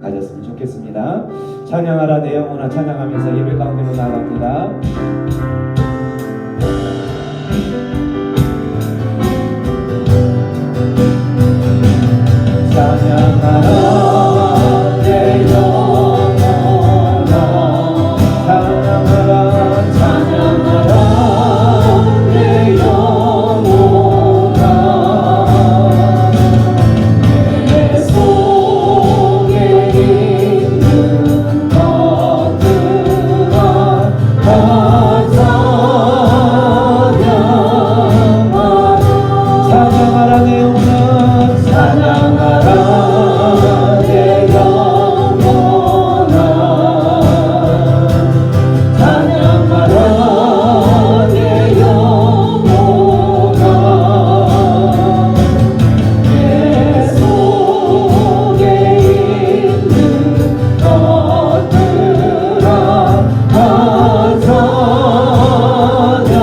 가졌으면 좋겠습니다. 찬양하라 내 영혼아 찬양하면서 예배 가운데로 나갑니다. 찬양하라 내 영혼아 찬양하라 찬양하라 내 영혼아 내 속에 있는 것들아 다 찬양하라 찬양하라 내 영혼아 찬양하라 내 영혼아 찬양하라 내 영혼아 내 속에 있는 것들아 다 찬양하라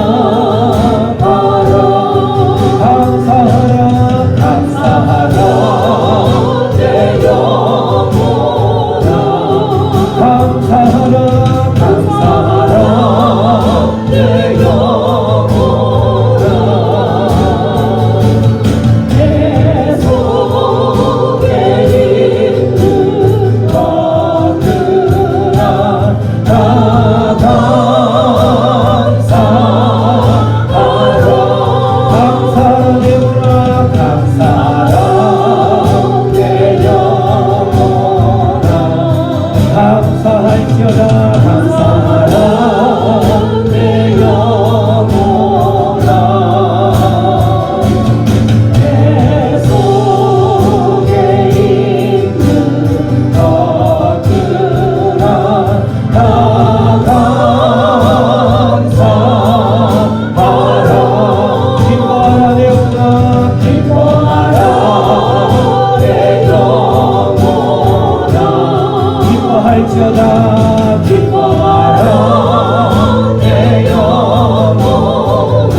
감사하라 내 영혼아 감사하라 감사하라 내 영혼아 내 속에 있는 것들아 다 감사하라 감사하라 내 영혼아 감사하라 내 영혼아 감사할지어다 감사하라 내 영혼아 내 속에 있는 것들아 다 감사하라 기뻐하라 내 영혼아 기뻐하라 내 영혼아 기뻐할지어다 기뻐하라 내 영혼아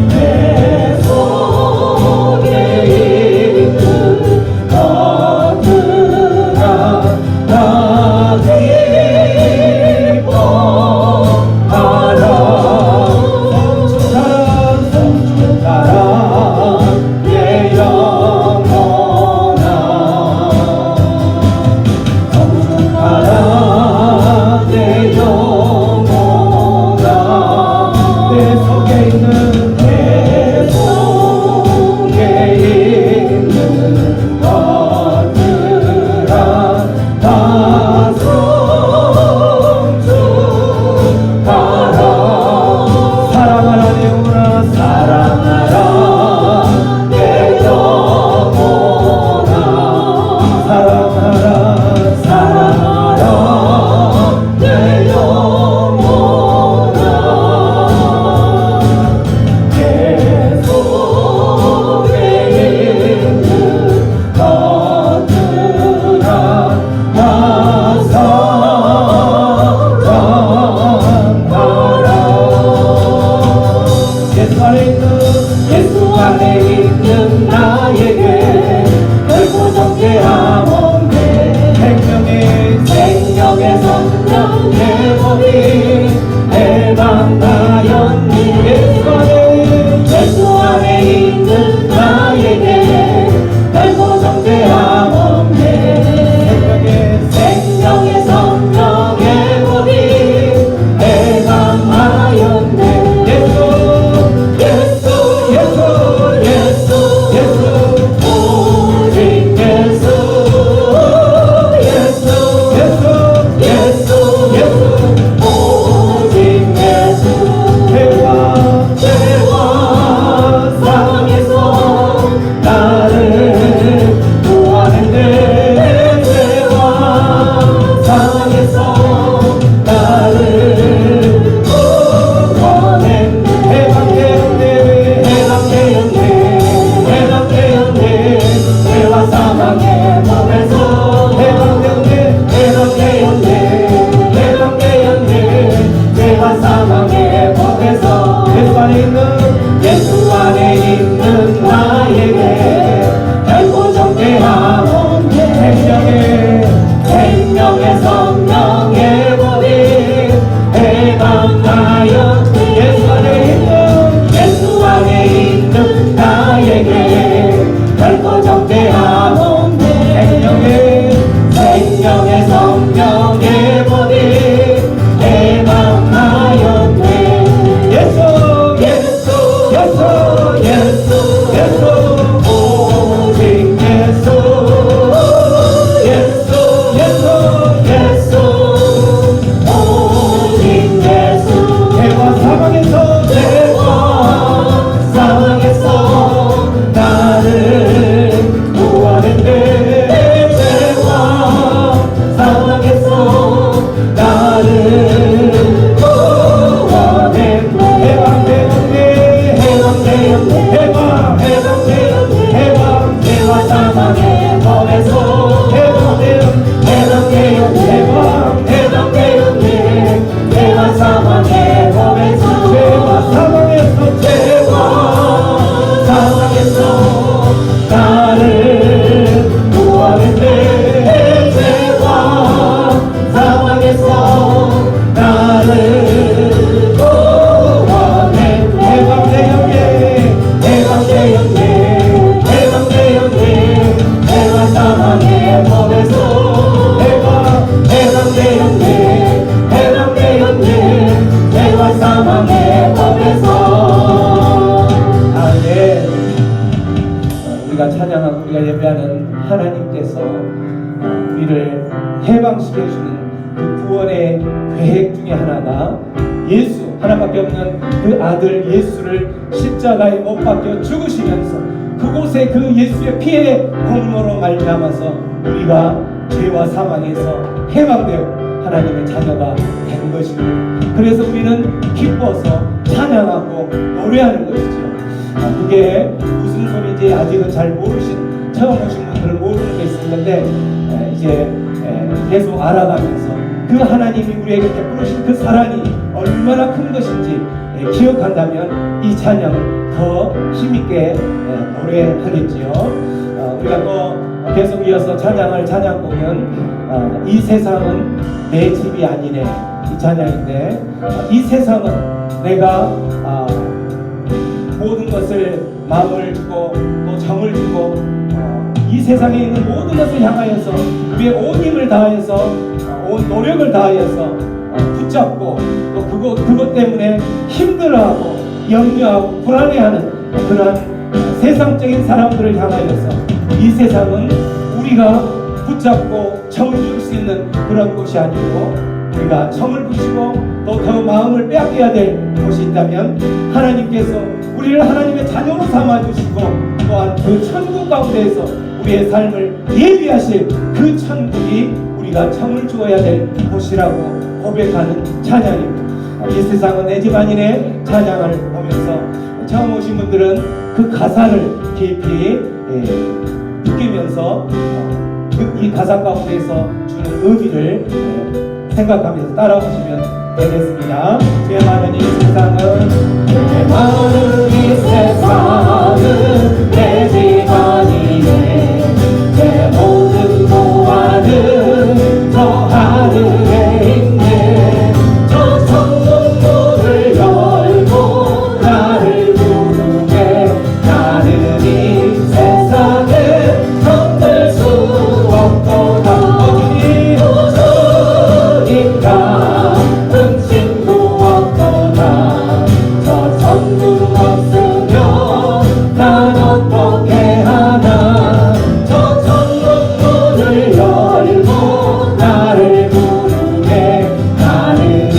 내 속에 있는 것들아 다 기뻐하라 성축하라 내 영혼아 통해서 우리를 해방시켜주는 그 구원의 계획 중에 하나가 예수 하나밖에 없는 그 아들 예수를 십자가에 못 박혀 죽으시면서 그곳에 그 예수의 피의 공로로 말미암아서 우리가 죄와 사망에서 해방되어 하나님의 자녀가 된 것입니다. 그래서 우리는 기뻐서 찬양하고 노래하는 것이죠. 그게 무슨 소리인지 아직은 잘 모르신, 처음 오신 분들은 모르는 게 있었는데 이제 계속 알아가면서 그 하나님이 우리에게 베푸신 그 사랑이 얼마나 큰 것인지 기억한다면 이 찬양을 더 힘있게 노래하겠지요. 우리가 또 계속 이어서 찬양 보면 이 세상은 내 집이 아니네, 이 찬양인데 이 세상은 내가 모든 것을 마음을 주고 또 정을 주고 이 세상에 있는 모든 것을 향하여서 우리의 온 힘을 다하여서 온 노력을 다하여서 붙잡고 또 그것 때문에 힘들어하고 염려하고 불안해하는 그러한 세상적인 사람들을 향하여서 이 세상은 우리가 붙잡고 정을 줄 수 있는 그런 곳이 아니고 우리가 정을 붙이고 또 더 마음을 빼앗겨야 될 곳이 있다면 하나님께서 우리를 하나님의 자녀로 삼아주시고 또한 그 천국 가운데에서 우리의 삶을 예비하실 그 천국이 우리가 정을 주어야 될 곳이라고 고백하는 찬양입니다. 이 세상은 내 집 아니네 찬양을 보면서 처음 오신 분들은 그 가사를 깊이 느끼면서 이 가사 가운데서 주는 의미를 생각하면서 따라오시면 되겠습니다. 제 많은 이 세상은 내 집 아니네, 내 모든 보안은 저 하늘에 있네. 저 천국문을 열고 나를 부르게 나는 이 세상을 건들 수 없도다. 주님 같은 친구 없도다. 저 천국 없으면 난 어떻게 하나. 저 천국문을 열고 나를 부르게 나는 이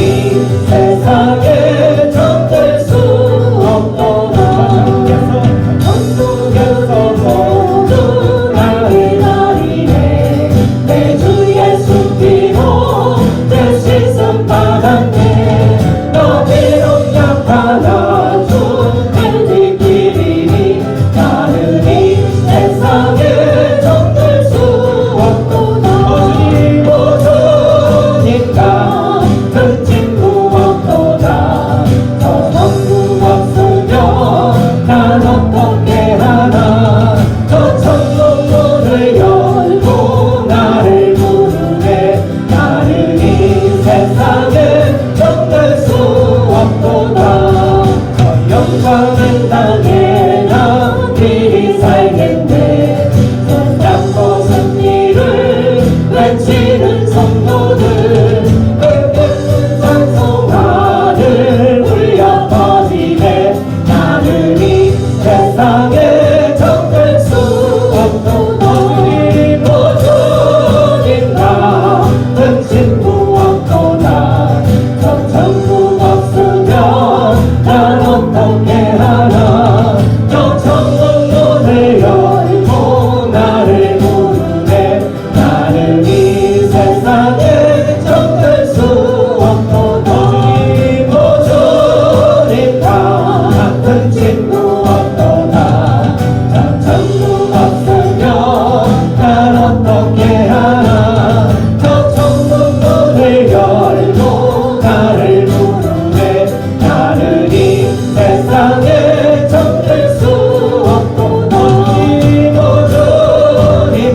세상에 정들 수 없도다. 천국에서 모두 나를 나리네. 내 주 예수 피로 내 씻음 받았네. 너 비록 약하나 주를 지키리니 나는 이 세상에 정들 수 없도다. 주님 같은 친구 없도다. 저 천국 없으면 난 어떻게 하나. 저 천국 문을 열고 나를 부르게 나는 이 세상에 정들 수 없도다. 저 영광을 당해 나 길이 살겠네. 손잡고 승리를 외치는 성도들 끝끝 찬송하늘 울려 퍼지네. 나는 이 세상에 정들 수 없도다. 주님 같은 친구 없도다. 저 천국 없으면 난 어떻게 하나. 저 천국 문을 열고 나를 부르네. 나는 이 세상에 정들 수 없도다. 주님 같은 친구 없도다. 저 천국 없으면 난 어떻게 하나. 저 천국 문을 열고 나를 부르네. 나는 이 세상에 정들 수 없도다. 주님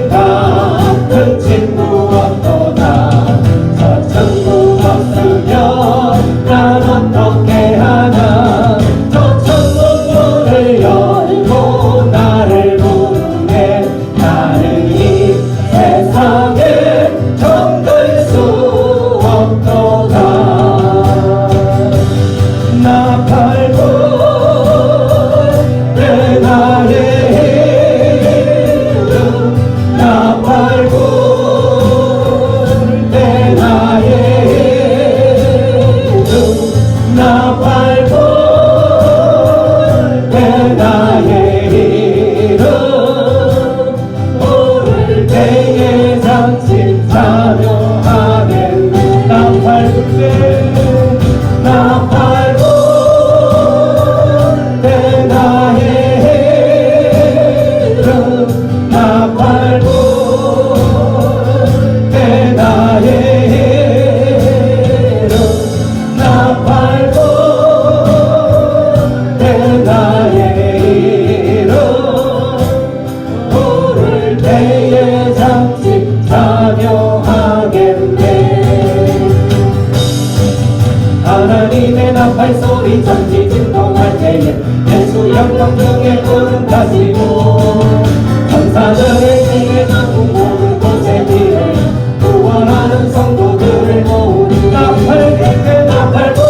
같은 친구 없도다. 저 천국 없으면 난 어떻게 하나. 저 천국 문을 열고 나를 부르네. 나는 이 세상 소리 천지 진동할 때에 예수 영광 중에 구름 가지고 천사들의 신의 전국 모든 곳에 비해 구원하는 성도들을 모으니 나팔 불 때 나팔 불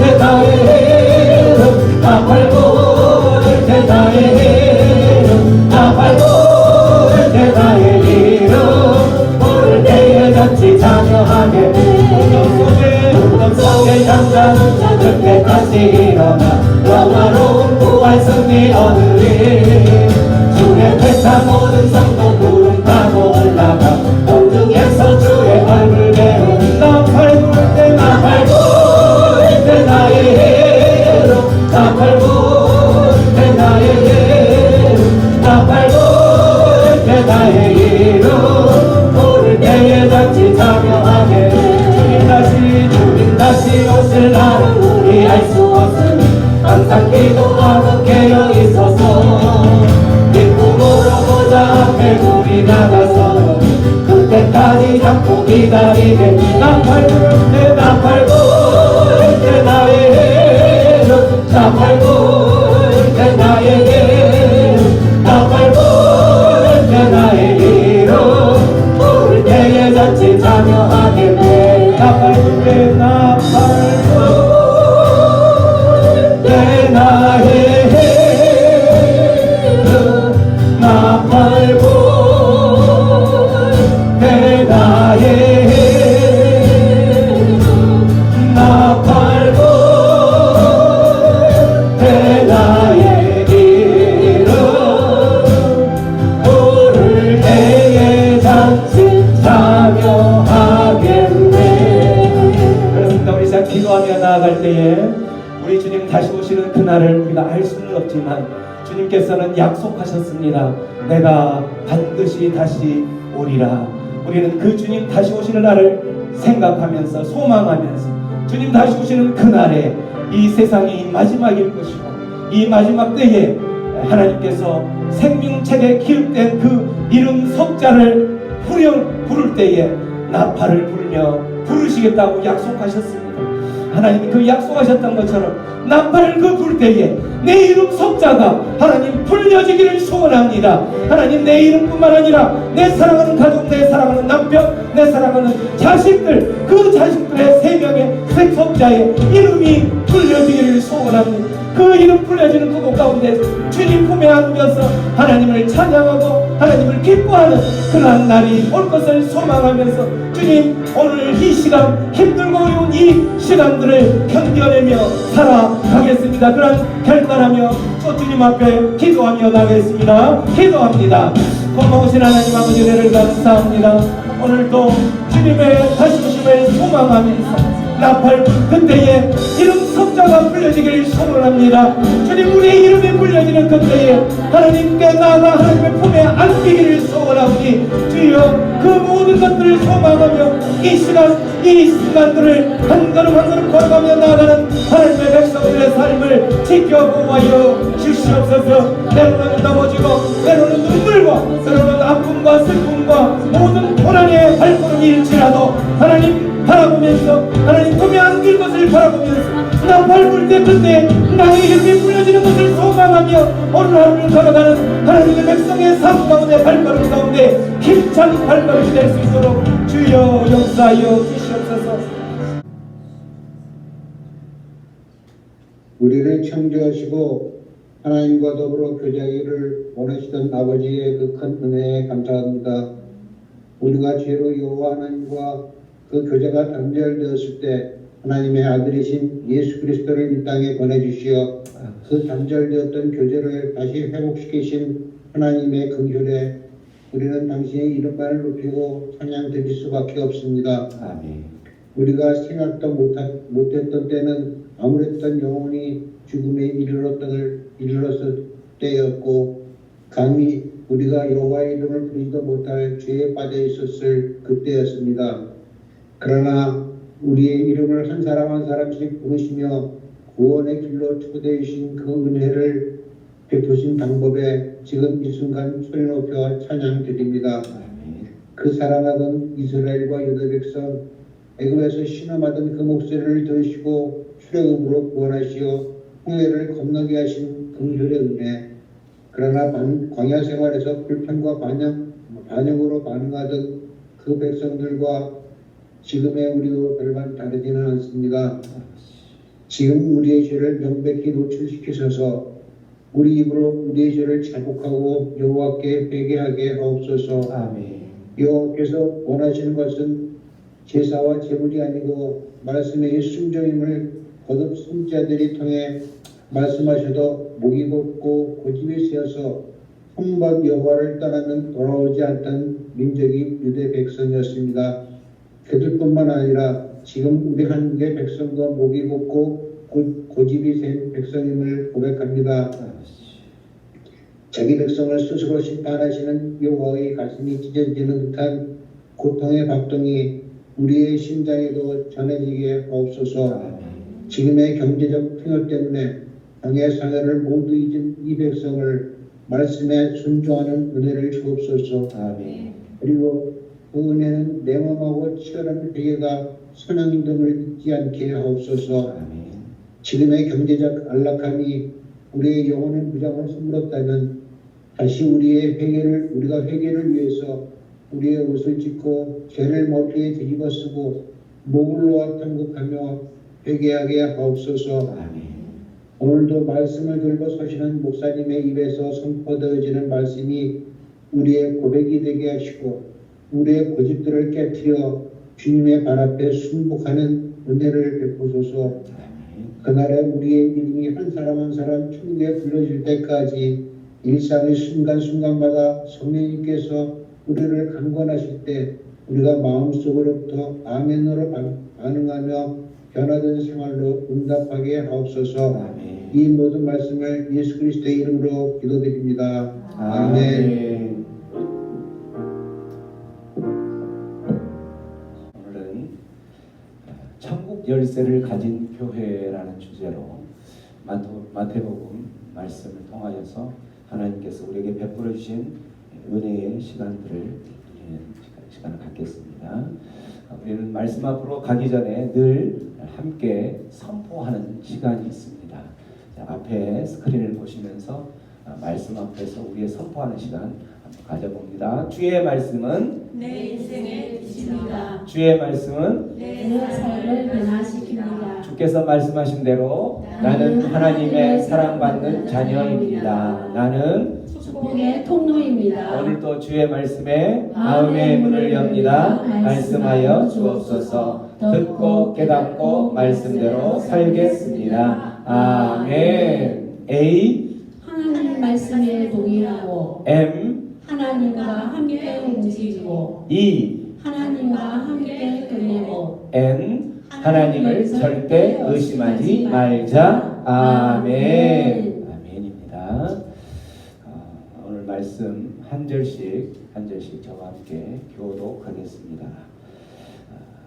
때 나의 이름 나팔 불 때 나의 이름 나팔 불 때 나의 이름 부를 때에 잔치 참여하게 무덤 속에 잠자는 자들 때 다시 일어나 영화로운 부활 승리 얻으리 주의 회사 모든 성도 구름 타고 올라가 공중에서 주의 얼굴 배우니 나팔 불 때 나팔 불 때 나의 이름 나팔 불 때 나의 이름 나팔 불 때 나의 이름 부를 때에 잔치 참여하게 주님 다시 오실 날은 우리 알 수 없으니 항상 기도하고 깨어 있어서 기쁨으로 보자 앞에 우리 나가서 그때까지 잡고 기다리게 나팔 불 때 나팔 불 때 나의 이름 나팔 불 때 나의 이름 나팔 불 때 나의 이름 부를 때에 잔치 참여하게 돼 나팔 불 때 나팔 불 때 나의 이름 나팔 불 때 나의 이름 나팔 불 때 나의 이름 부를 때에 잔치 참여하겠네. 그렇습니다. 우리 시작 기도하며 나아갈 때에 우리 주님 다시 오시는 그날을 우리가 알 수는 없지만 주님께서는 약속하셨습니다. 내가 반드시 다시 오리라. 우리는 그 주님 다시 오시는 날을 생각하면서 소망하면서 주님 다시 오시는 그날에 이 세상이 마지막일 것이고 이 마지막 때에 하나님께서 생명책에 기록된 그 이름 석자를 부를 때에 나팔을 불며 부르시겠다고 약속하셨습니다. 하나님이 그 약속하셨던 것처럼 나팔을 그 불 때에 내 이름 석자가 하나님 불려지기를 소원합니다. 하나님 내 이름뿐만 아니라 내 사랑하는 가족, 내 사랑하는 남편, 내 사랑하는 자식들, 그 자식들의 세 명의 색석자의 이름이 불려지기를 소원합니다. 그 이름 불려지는 그곳 가운데 주님 품에 안겨서 하나님을 찬양하고 하나님을 기뻐하는 그러한 날이 올 것을 소망하면서 주님 오늘 이 시간 힘들고 어려운 이 시간들을 견뎌내며 살아가겠습니다. 그런 결단하며 또 주님 앞에 기도하며 나가겠습니다. 기도합니다. 고마우신 하나님 아버지 은혜를 감사합니다. 오늘도 주님의 다시 오심을 소망하면서 나팔 그때에 이름 석자가 불려지기를 소원합니다. 주님 우리의 이름이 불려지는 그때에 하나님께 나아가 하나님의 품에 안기기를 소원하오니 주여 그 모든 것들을 소망하며 이 시간 이 순간들을 한 걸음 한 걸음 걸어가며 나아가는 하나님의 백성들의 삶을 지켜보아여 주시옵소서. 때로는 넘어지고 때로는 눈물과 때로는 아픔과 슬픔과 모든 고난의 발걸음일지라도 하나님 바라보면서 하나님 품에 안길 것을 바라보면서 나팔 불 때 그때 나의 이름이 불려지는 것을 소망하며 오늘 하루를 걸어가는 하나님의 백성의 삶 가운데 발걸음 가운데 힘찬 발걸음이 될 수 있도록 주여 역사하여 주시옵소서. 우리를 창조하시고 하나님과 더불어 교제하기를 원하시던 아버지의 그 큰 은혜에 감사합니다. 우리가 죄로 여호와 하나님과 그 교제가 단절되었을 때 하나님의 아들이신 예수 그리스도를 이 땅에 보내주시어 그 단절되었던 교제를 다시 회복시키신 하나님의 긍휼에 우리는 당신의 이름만을 높이고 찬양 드릴 수밖에 없습니다. 아멘. 우리가 생각도 못했던 때는 아무랬던 영혼이 죽음에 이르렀을 때였고 감히 우리가 여호와의 이름을 부르지도 못할 죄에 빠져 있었을 그때였습니다. 그러나 우리의 이름을 한 사람 한 사람씩 부르시며 구원의 길로 초대하신 그 은혜를 베푸신 방법에 지금 이 순간 소리 높여 찬양 드립니다. 그 사랑하던 이스라엘과 유다 백성 애굽에서 신음하던 그 목소리를 들으시고 수령으로 구원하시어 홍해를 건너게 하신 긍휼의 은혜. 그러나 광야 생활에서 불평과 반역으로 반응하던 그 백성들과 지금의 우리도 별반 다르지는 않습니다. 지금 우리의 죄를 명백히 노출시키셔서 우리 입으로 우리의 죄를 자복하고 여호와께 회개하게 하옵소서. 아멘. 여호와께서 원하시는 것은 제사와 제물이 아니고 말씀의 순종임을 거듭 선지자들이 통해 말씀하셔도 목이 곧고 고집이 세어서 한 번 여호와를 떠나면 돌아오지 않던 민족이 유대 백성이었습니다. 그들뿐만 아니라 지금 우리 한국의 백성도 목이 곧고 고집이 센 백성임을 고백합니다. 자기 백성을 스스로 심판하시는 여호와의 가슴이 찢어지는 듯한 고통의 박동이 우리의 심장에도 전해지게 하옵소서. 지금의 경제적 풍요 때문에 당의 상해를 모두 잊은 이 백성을 말씀에 순종하는 은혜를 주옵소서. 아멘. 그리고 그 은혜는 냉엄하고 치열한 회개가 선왕됨을 잊지 않게 하옵소서. 아멘. 지금의 경제적 안락함이 우리의 영혼의 무장을 허물었다면 다시 우리가 회개를 위해서 우리의 옷을 찢고 죄를 머리에 뒤집어 쓰고 목을 놓아 통곡하며 회개하게 하옵소서. 아멘. 오늘도 말씀을 들고 서시는 목사님의 입에서 선포되어지는 말씀이 우리의 고백이 되게 하시고 우리의 고집들을 깨뜨려 주님의 발 앞에 순복하는 은혜를 베푸소서. 그날에 우리의 이름이 한 사람 한 사람 천국에 불러질 때까지 일상의 순간순간마다 성령님께서 우리를 강권하실 때 우리가 마음속으로부터 아멘으로 반응하며 변화된 생활로 응답하게 하옵소서. 아멘. 이 모든 말씀을 예수 그리스도의 이름으로 기도드립니다. 아멘. 오늘은 천국 열쇠를 가진 교회라는 주제로 마태복음 말씀을 통하여서 하나님께서 우리에게 베풀어 주신 은혜의 시간을 갖겠습니다. 우리는 말씀 앞으로 가기 전에 늘 함께 선포하는 시간이 있습니다. 자, 앞에 스크린을 보시면서 말씀 앞에서 우리의 선포하는 시간 한번 가져봅니다. 주의 말씀은 내 인생의 빛입니다. 주의 말씀은 내 삶을 변화시킵니다. 주께서 말씀하신 대로 나는 하나님의 사랑받는 자녀입니다. 나는 축복의 통로입니다. 오늘도 주의 말씀에 마음의 문을 엽니다. 말씀하여 주옵소서. 듣고 깨닫고 말씀대로 살겠습니다. 아멘. A, 하나님 말씀에 동의하고 M, 하나님과 함께 움직이고 E, 하나님과 함께 끝내고 N, 하나님을 절대 의심하지 말자. 아멘. 아멘입니다. 오늘 말씀 한 절씩 저와 함께 교독하겠습니다.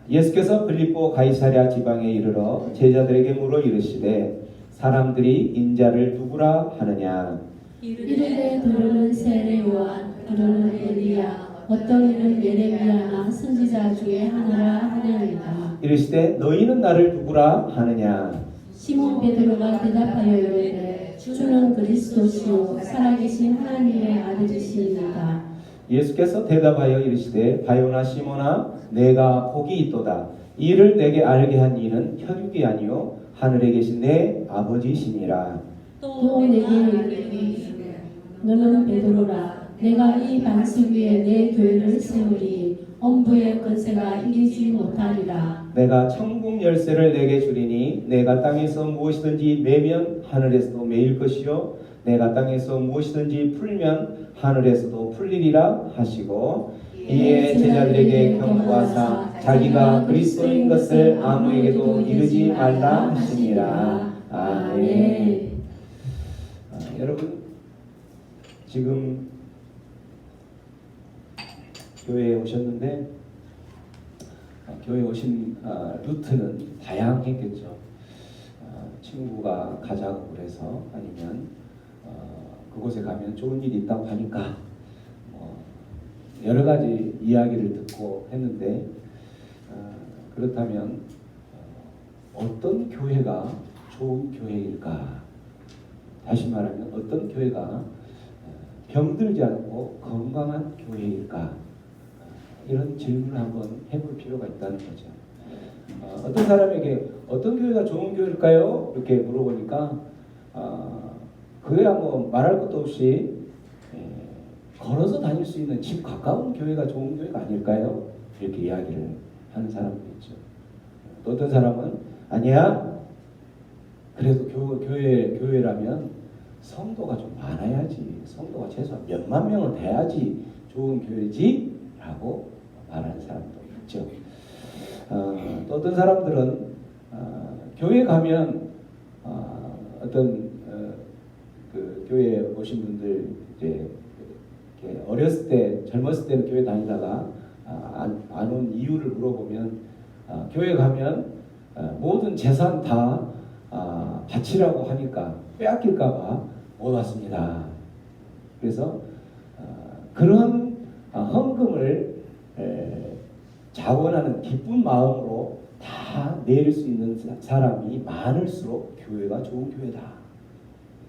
예수께서 빌립보 가이사랴 지방에 이르러 제자들에게 물어 이르시되 사람들이 인자를 누구라 하느냐. 이르되 들으는 세례 요한, 들으는 엘리야, 어떤 이는 예레미야나 선지자 중에 하나라 하느니라. 이르시되 너희는 나를 누구라 하느냐. 시몬 베드로가 대답하여 이르되 주는 그리스도시요 살아계신 하나님의 아들이시니이다. 예수께서 대답하여 이르시되 바요나 시몬아 내가 복이 있도다. 이를 내게 알게 한 이는 혈육이 아니요 하늘에 계신 내 아버지시니라. 또 내게 이르되 너는 베드로라. 내가 이 반석 위에 내 교회를 세우리. 엄부의 권세가 이기지 못하리라. 내가 천국 열쇠를 내게 주리니 내가 땅에서 무엇이든지 매면 하늘에서도 매일 것이요 내가 땅에서 무엇이든지 풀면 하늘에서도 풀리리라 하시고 이에 제자들에게 경고하사 자기가 그리스도인 것을 아무에게도 이르지 말라 하시니라. 아멘. 여러분 지금 교회에 오셨는데 교회에 오신 루트는 다양했겠죠. 친구가 가자고 그래서 아니면 그곳에 가면 좋은 일이 있다고 하니까 여러 가지 이야기를 듣고 했는데 그렇다면 어떤 교회가 좋은 교회일까? 다시 말하면 어떤 교회가 병들지 않고 건강한 교회일까? 이런 질문을 한번 해볼 필요가 있다는 거죠. 어떤 사람에게 어떤 교회가 좋은 교회일까요? 이렇게 물어보니까 그야 뭐 말할 것도 없이 걸어서 다닐 수 있는 집 가까운 교회가 좋은 교회가 아닐까요? 이렇게 이야기를 하는 사람도 있죠. 또 어떤 사람은 아니야. 그래도 교회라면 성도가 좀 많아야지. 성도가 최소한 몇만 명은 돼야지 좋은 교회지 라고 말하는 사람도 있죠. 또 어떤 사람들은 교회 가면 어떤 그 교회에 오신 분들 이제 어렸을 때 젊었을 때는 교회 다니다가 안 온 이유를 물어보면 교회 가면 모든 재산 다 바치라고 하니까 빼앗길까봐 못 왔습니다. 그래서 그런 헌금을 자원하는 기쁜 마음으로 다 내릴 수 있는 사람이 많을수록 교회가 좋은 교회다.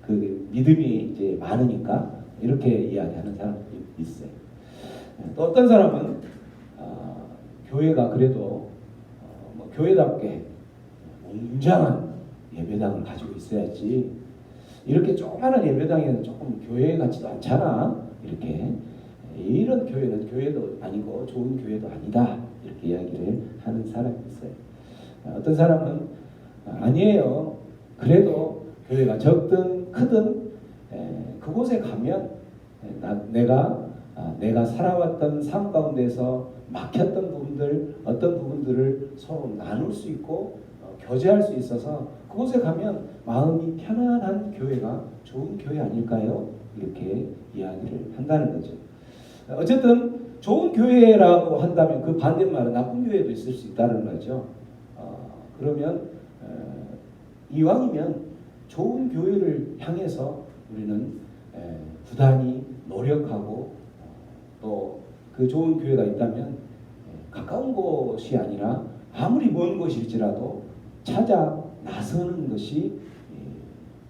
그 믿음이 이제 많으니까 이렇게 이야기하는 사람들이 있어요. 또 어떤 사람은 교회가 그래도 뭐 교회답게 웅장한 예배당을 가지고 있어야지. 이렇게 조그마한 예배당에는 조금 교회 같지도 않잖아. 이런 교회는 교회도 아니고 좋은 교회도 아니다. 이렇게 이야기를 하는 사람이 있어요. 어떤 사람은 아니에요. 그래도 교회가 적든 크든 그곳에 가면 내가 살아왔던 삶 가운데서 막혔던 부분들, 어떤 부분들을 서로 나눌 수 있고 교제할 수 있어서 그곳에 가면 마음이 편안한 교회가 좋은 교회 아닐까요? 이렇게 이야기를 한다는 거죠. 어쨌든 좋은 교회라고 한다면 그 반대말은 나쁜 교회도 있을 수 있다는 거죠. 그러면 이왕이면 좋은 교회를 향해서 우리는 부단히 노력하고 또 그 좋은 교회가 있다면 가까운 곳이 아니라 아무리 먼 곳일지라도 찾아 나서는 것이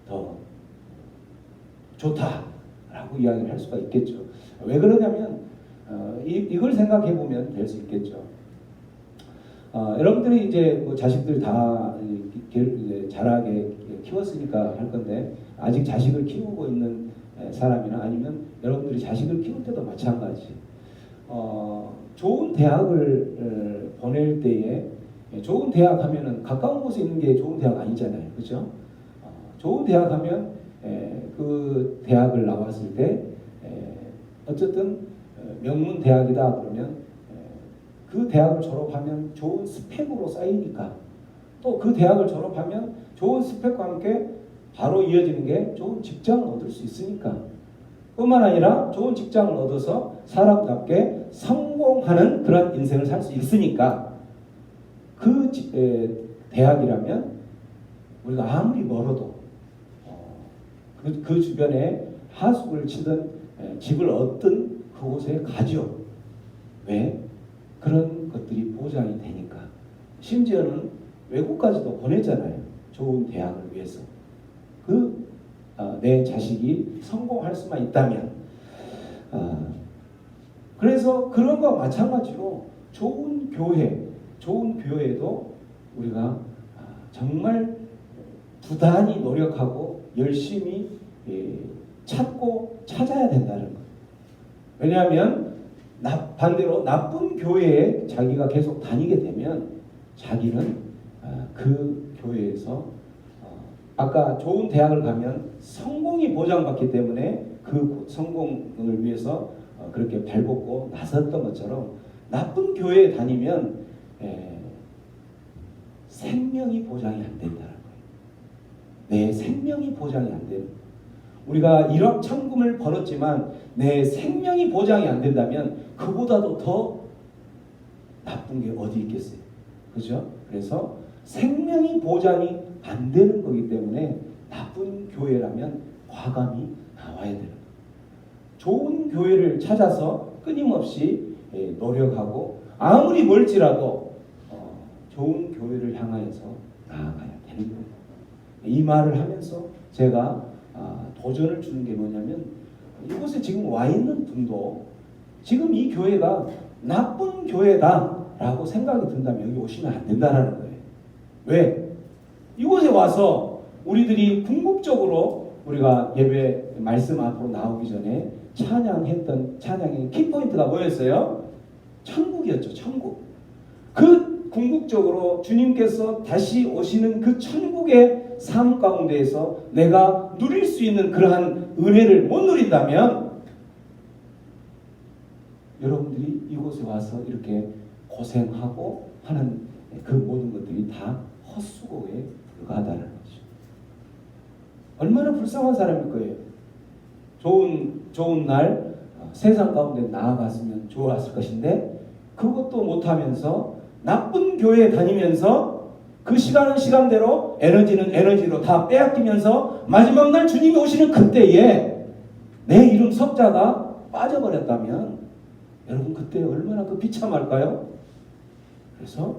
더 좋다라고 이야기를 할 수가 있겠죠. 왜 그러냐면 이걸 생각해 보면 될 수 있겠죠. 여러분들이 이제 뭐 자식들 다 이제 잘하게 키웠으니까 할 건데 아직 자식을 키우고 있는 사람이나 아니면 여러분들이 자식을 키울 때도 마찬가지. 좋은 대학을 보낼 때에 좋은 대학 하면은 가까운 곳에 있는 게 좋은 대학 아니잖아요, 그렇죠? 좋은 대학 하면 그 대학을 나왔을 때 어쨌든 명문 대학이다 그러면 그 대학을 졸업하면 좋은 스펙으로 쌓이니까 또 그 대학을 졸업하면 좋은 스펙과 함께 바로 이어지는 게 좋은 직장을 얻을 수 있으니까 뿐만 아니라 좋은 직장을 얻어서 사람답게 성공하는 그런 인생을 살 수 있으니까 그 대학이라면 우리가 아무리 멀어도 그 주변에 하숙을 치든 집을 얻든 그곳에 가죠. 왜? 그런 것들이 보장이 되니까. 심지어는 외국까지도 보내잖아요. 좋은 대학을 위해서. 내 자식이 성공할 수만 있다면. 그래서 그런 것과 마찬가지로 좋은 교회도 우리가 정말 부단히 노력하고 열심히 찾고 찾아야 된다는 거예요. 왜냐하면 반대로 나쁜 교회에 자기가 계속 다니게 되면 자기는 그 교회에서 아까 좋은 대학을 가면 성공이 보장받기 때문에 그 성공을 위해서 그렇게 발벗고 나섰던 것처럼 나쁜 교회에 다니면 생명이 보장이 안 된다는 거예요. 내 생명이 보장이 안 되는 거예요. 우리가 1억 천금을 벌었지만 내 생명이 보장이 안 된다면 그보다도 더 나쁜 게 어디 있겠어요. 그죠? 그래서 생명이 보장이 안 되는 거기 때문에 나쁜 교회라면 과감히 나와야 되는 거예요. 좋은 교회를 찾아서 끊임없이 노력하고 아무리 멀지라도 좋은 교회를 향하여서 나아가야 아닌 거예요. 이 말을 하면서 제가 도전을 주는 게 뭐냐면, 이곳에 지금 와 있는 분도 지금 이 교회가 나쁜 교회다라고 생각이 든다면 여기 오시면 안 된다는 거예요. 왜? 이곳에 와서 우리들이 궁극적으로 우리가 예배 말씀 앞으로 나오기 전에 찬양했던 찬양의 키포인트가 뭐였어요? 천국이었죠. 천국. 그 궁극적으로 주님께서 다시 오시는 그 천국의 삶 가운데에서 내가 누릴 수 있는 그러한 은혜를 못 누린다면 여러분들이 이곳에 와서 이렇게 고생하고 하는 그 모든 것들이 다 헛수고에 불과하다는 거죠. 얼마나 불쌍한 사람일 거예요. 좋은 날 세상 가운데 나아갔으면 좋았을 것인데 그것도 못하면서 나쁜 교회에 다니면서 그 시간은 시간대로 에너지는 에너지로 다 빼앗기면서 마지막 날 주님이 오시는 그때에 내 이름 석자가 빠져버렸다면 여러분 그때 얼마나 그 비참할까요? 그래서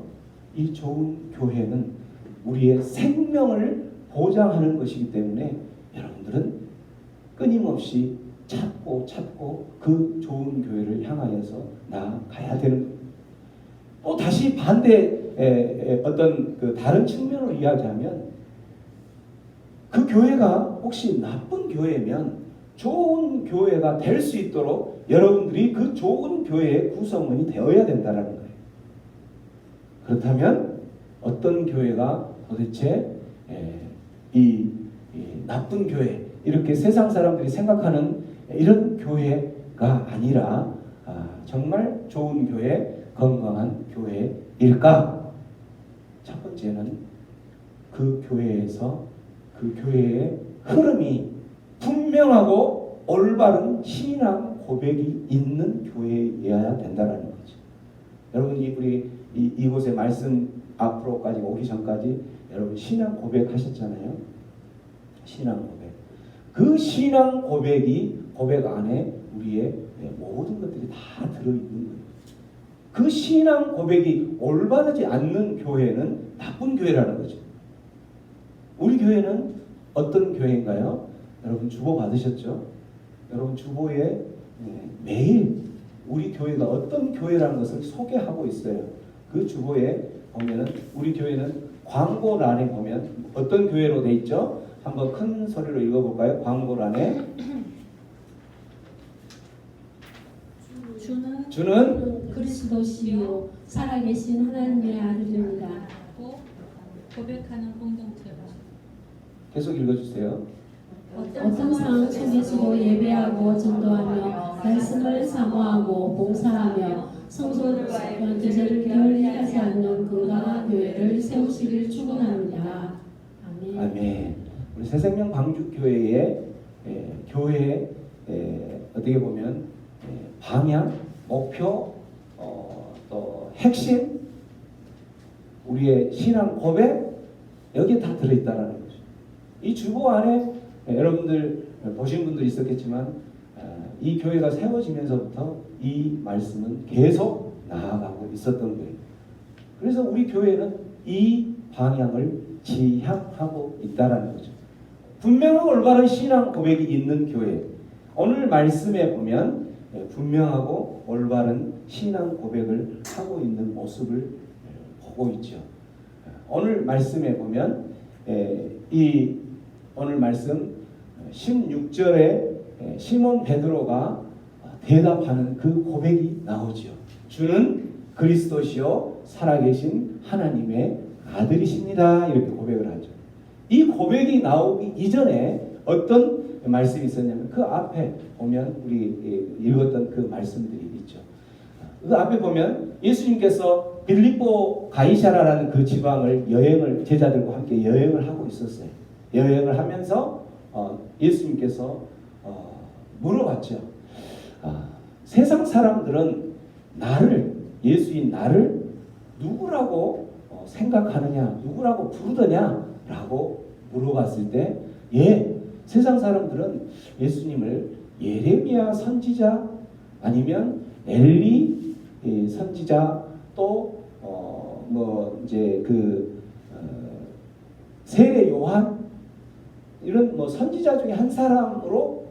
이 좋은 교회는 우리의 생명을 보장하는 것이기 때문에 여러분들은 끊임없이 찾고 그 좋은 교회를 향하여서 나아가야 되는 겁니다. 또 다시 반대 어떤 그 다른 측면으로 이야기하면 그 교회가 혹시 나쁜 교회면 좋은 교회가 될 수 있도록 여러분들이 그 좋은 교회의 구성원이 되어야 된다는 거예요. 그렇다면 어떤 교회가 도대체 이 나쁜 교회, 이렇게 세상 사람들이 생각하는 이런 교회가 아니라 정말 좋은 교회, 건강한 교회일까? 첫 번째는 그 교회에서 그 교회의 흐름이 분명하고 올바른 신앙 고백이 있는 교회여야 된다는 거죠. 여러분 우리 이곳에 말씀 앞으로까지 오기 전까지 여러분 신앙 고백 하셨잖아요. 신앙 고백. 그 신앙 고백 안에 우리의 모든 것들이 다 들어있는 거예요. 그 신앙 고백이 올바르지 않는 교회는 나쁜 교회라는 거죠. 우리 교회는 어떤 교회인가요? 여러분 주보 받으셨죠? 여러분 주보에 매일 우리 교회가 어떤 교회라는 것을 소개하고 있어요. 그 주보에 보면은 우리 교회는 광고란에 보면 어떤 교회로 돼 있죠? 한번 큰 소리로 읽어볼까요? 광고란에 주는 그리스도시요 살아계신 하나님의 아들입니다. 고백하는 공동체가 계속 읽어주세요. 어떤 상황 속에서도 예배하고 전도하며 말씀을 사모하고 봉사하며 성소를 기절을 게을리하지 않는 건강한 교회를 세우시길 축원합니다. 아멘. 아멘. 우리 새생명 광주교회의 교회 어떻게 보면 방향, 목표, 또 핵심, 우리의 신앙 고백 여기에 다 들어있다는 거죠. 이 주보 안에 여러분들 보신 분들이 있었겠지만 이 교회가 세워지면서부터 이 말씀은 계속 나아가고 있었던 거예요. 그래서 우리 교회는 이 방향을 지향하고 있다는 거죠. 분명하고 올바른 신앙 고백이 있는 교회. 오늘 말씀에 보면 분명하고 올바른 신앙 고백을 하고 있는 모습을 보고 있죠. 오늘 말씀에 보면 이 오늘 말씀 16절에 시몬 베드로가 대답하는 그 고백이 나오죠. 주는 그리스도시요 살아계신 하나님의 아들이십니다. 이렇게 고백을 하죠. 이 고백이 나오기 이전에 어떤 말씀이 있었냐면 그 앞에 보면 우리 읽었던 그 말씀들이 있죠. 그 앞에 보면 예수님께서 빌립보 가이사라라는 그 지방을 제자들과 함께 여행을 하고 있었어요. 여행을 하면서 예수님께서 물어봤죠. 세상 사람들은 예수인 나를 누구라고 생각하느냐, 누구라고 부르더냐라고 물어봤을 때, 세상 사람들은 예수님을 예레미야 선지자 아니면 엘리 선지자 또 세례 요한 이런 뭐 선지자 중에 한 사람으로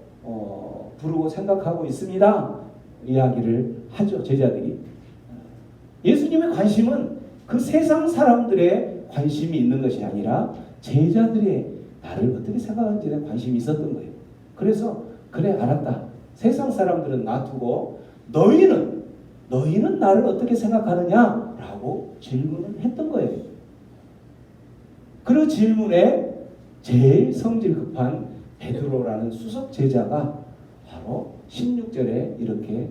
부르고 생각하고 있습니다. 이야기를 하죠, 제자들이. 예수님의 관심은 그 세상 사람들의 관심이 있는 것이 아니라 제자들의 나를 어떻게 생각하는지에 대한 관심이 있었던 거예요. 그래서 그래 알았다. 세상 사람들은 놔두고 너희는 나를 어떻게 생각하느냐라고 질문을 했던 거예요. 그 질문에 제일 성질 급한 베드로라는 수석 제자가 바로 16절에 이렇게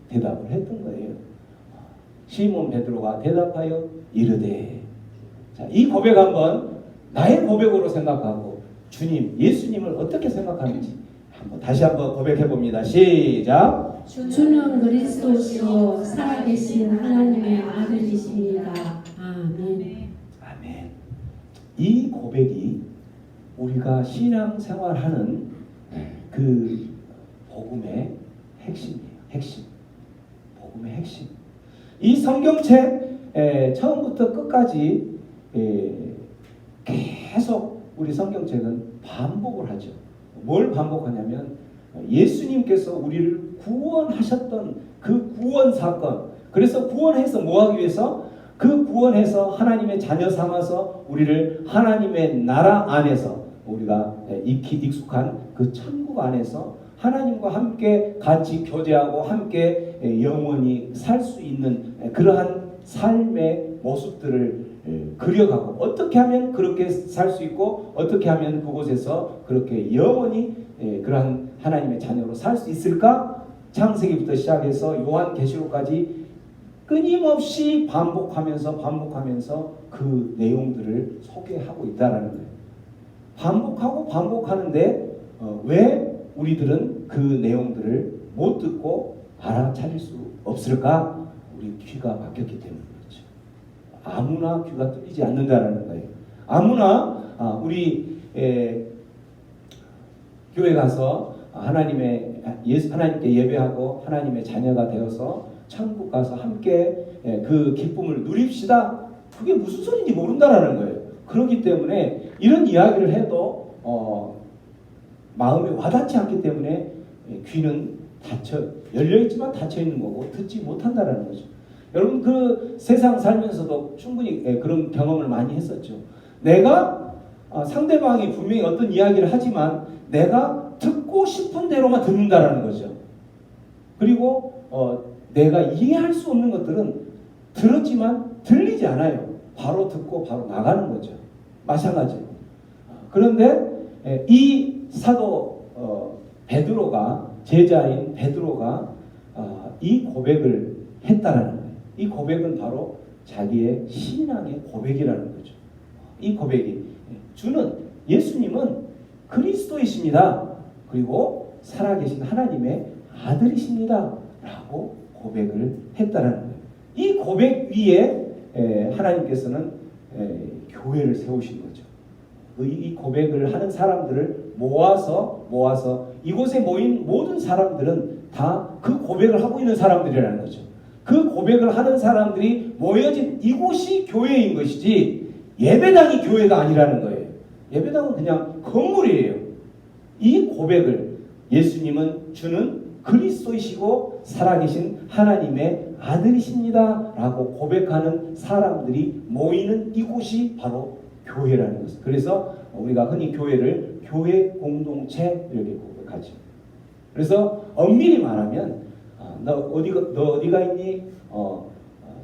대답을 했던 거예요. 시몬 베드로가 대답하여 이르되, 자, 이 고백 한번 나의 고백으로 생각하고 주님, 예수님을 어떻게 생각하는지 다시 한번 고백해 봅니다. 시작. 주는 그리스도시요 살아계신 하나님의 아들이십니다. 아멘. 아멘. 이 고백이 우리가 신앙생활하는 그 복음의 핵심이에요. 핵심. 복음의 핵심. 이 성경책 처음부터 끝까지 계속 우리 성경책은 반복을 하죠. 뭘 반복하냐면 예수님께서 우리를 구원하셨던 그 구원 사건, 그래서 구원해서 뭐 하기 위해서? 그 구원해서 하나님의 자녀 삼아서 우리를 하나님의 나라 안에서 우리가 익숙한 그 천국 안에서 하나님과 함께 같이 교제하고 함께 영원히 살 수 있는 그러한 삶의 모습들을 그려가고, 어떻게 하면 그렇게 살 수 있고 어떻게 하면 그곳에서 그렇게 영원히 그러한 하나님의 자녀로 살 수 있을까? 창세기부터 시작해서 요한계시록까지 끊임없이 반복하면서 그 내용들을 소개하고 있다라는 거예요. 반복하고 반복하는데 왜 우리들은 그 내용들을 못 듣고 알아차릴 수 없을까? 우리 귀가 막혔기 때문에 그렇죠. 아무나 귀가 뚫리지 않는다라는 거예요. 아무나 우리 교회 가서 하나님께 예배하고 하나님의 자녀가 되어서 천국 가서 함께 그 기쁨을 누립시다. 그게 무슨 소리인지 모른다라는 거예요. 그렇기 때문에 이런 이야기를 해도 마음에 와닿지 않기 때문에 귀는 열려있지만 닫혀있는 거고 듣지 못한다라는 거죠. 여러분 그 세상 살면서도 충분히 그런 경험을 많이 했었죠. 내가 상대방이 분명히 어떤 이야기를 하지만 내가 듣고 싶은 대로만 듣는다라는 거죠. 그리고 내가 이해할 수 없는 것들은 들었지만 들리지 않아요. 바로 듣고 바로 나가는 거죠. 마찬가지로. 그런데 이 사도 베드로가, 제자인 베드로가 이 고백을 했다라는 거예요. 이 고백은 바로 자기의 신앙의 고백이라는 거죠. 이 고백이 예수님은 그리스도이십니다. 그리고 살아계신 하나님의 아들이십니다. 라고 고백을 했다라는 거예요. 이 고백 위에 하나님께서는 교회를 세우신 거죠. 이 고백을 하는 사람들을 모아서 이곳에 모인 모든 사람들은 다 그 고백을 하고 있는 사람들이라는 거죠. 그 고백을 하는 사람들이 모여진 이곳이 교회인 것이지 예배당이 교회가 아니라는 거예요. 예배당은 그냥 건물이에요. 이 고백을 예수님은 주는 그리스도이시고 살아계신 하나님의 아들이십니다 라고 고백하는 사람들이 모이는 이곳이 바로 교회라는 것입니다. 그래서 우리가 흔히 교회를 교회 공동체 이렇게 고백하죠. 그래서 엄밀히 말하면 너 어디가 있니?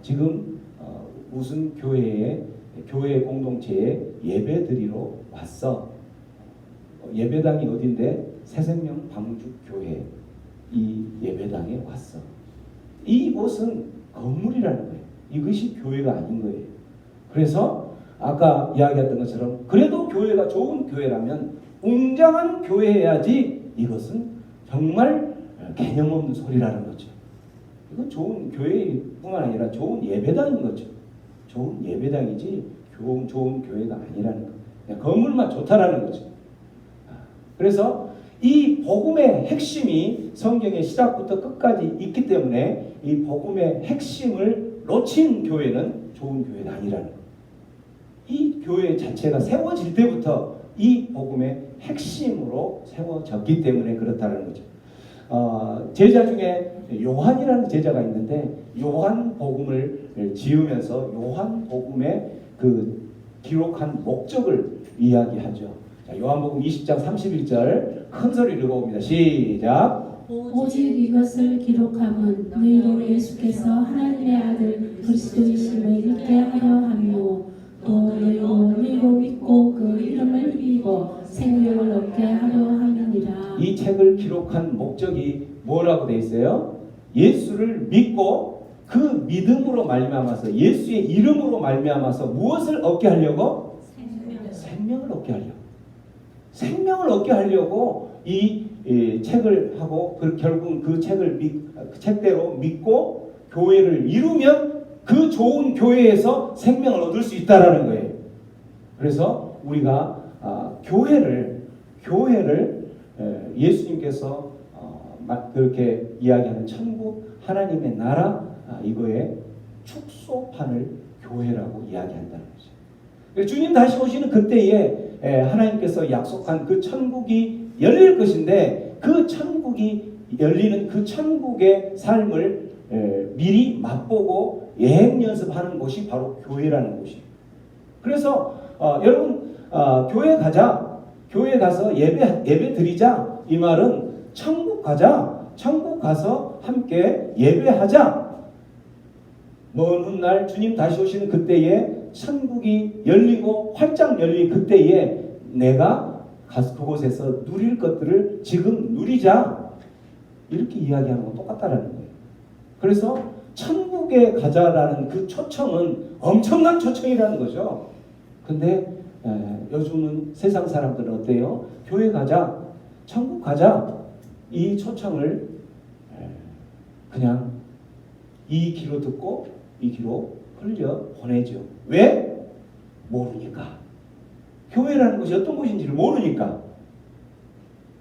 지금 무슨 교회 공동체에 예배 드리러 왔어. 예배당이 어딘데? 새생명 방주교회 이 예배당에 왔어. 이곳은 건물이라는 거예요. 이것이 교회가 아닌 거예요. 그래서 아까 이야기했던 것처럼 그래도 교회가 좋은 교회라면 웅장한 교회여야지 이것은 정말 개념 없는 소리라는 거죠. 이건 좋은 교회뿐만 아니라 좋은 예배당인 거죠. 좋은 예배당이지 좋은 교회가 아니라는 거. 건물만 좋다라는 거죠. 그래서 이 복음의 핵심이 성경의 시작부터 끝까지 있기 때문에 이 복음의 핵심을 놓친 교회는 좋은 교회가 아니라는 거. 이 교회 자체가 세워질 때부터 이 복음의 핵심으로 세워졌기 때문에 그렇다는 거죠. 제자 중에 요한이라는 제자가 있는데 요한 복음을 지으면서 요한 복음의 그 기록한 목적을 이야기하죠. 자, 요한복음 20장 31절 큰 소리로 읽어봅니다. 시작. 오직 이것을 기록함은 너희로 예수께서 하나님의 아들 그리스도이심을 믿게 하려 함이요 또 너희로 믿고 그 이름을 입고 생명을 얻게 하려 함이니라. 이 책을 기록한 목적이 뭐라고 돼 있어요? 예수를 믿고 그 믿음으로 말미암아서 예수의 이름으로 말미암아서 무엇을 얻게 하려고? 생명을 얻게 하려고. 생명을 얻게 하려고 이 책을 하고 결국은 그 책대로 믿고 교회를 이루면 그 좋은 교회에서 생명을 얻을 수 있다라는 거예요. 그래서 우리가 교회를 예수님께서 그렇게 이야기하는 천국 하나님의 나라 이거의 축소판을 교회라고 이야기한다는 거죠. 주님 다시 오시는 그때에 하나님께서 약속한 그 천국이 열릴 것인데 그 천국이 열리는 그 천국의 삶을 미리 맛보고 예행 연습하는 곳이 바로 교회라는 곳이에요. 그래서 여러분 교회 가자, 교회 가서 예배 드리자 이 말은 천국 가자, 천국 가서 함께 예배하자. 먼 훗날 주님 다시 오시는 그때에 천국이 열리고 활짝 열린 그때에 내가 가서 그곳에서 누릴 것들을 지금 누리자. 이렇게 이야기하는 건 똑같다라는 거예요. 그래서 천국에 가자라는 그 초청은 엄청난 초청이라는 거죠. 근데 요즘은 세상 사람들은 어때요? 교회 가자, 천국 가자. 이 초청을 그냥 이 귀로 듣고 이 귀로 흘려 보내죠. 왜? 모르니까. 교회라는 것이 어떤 곳인지를 모르니까.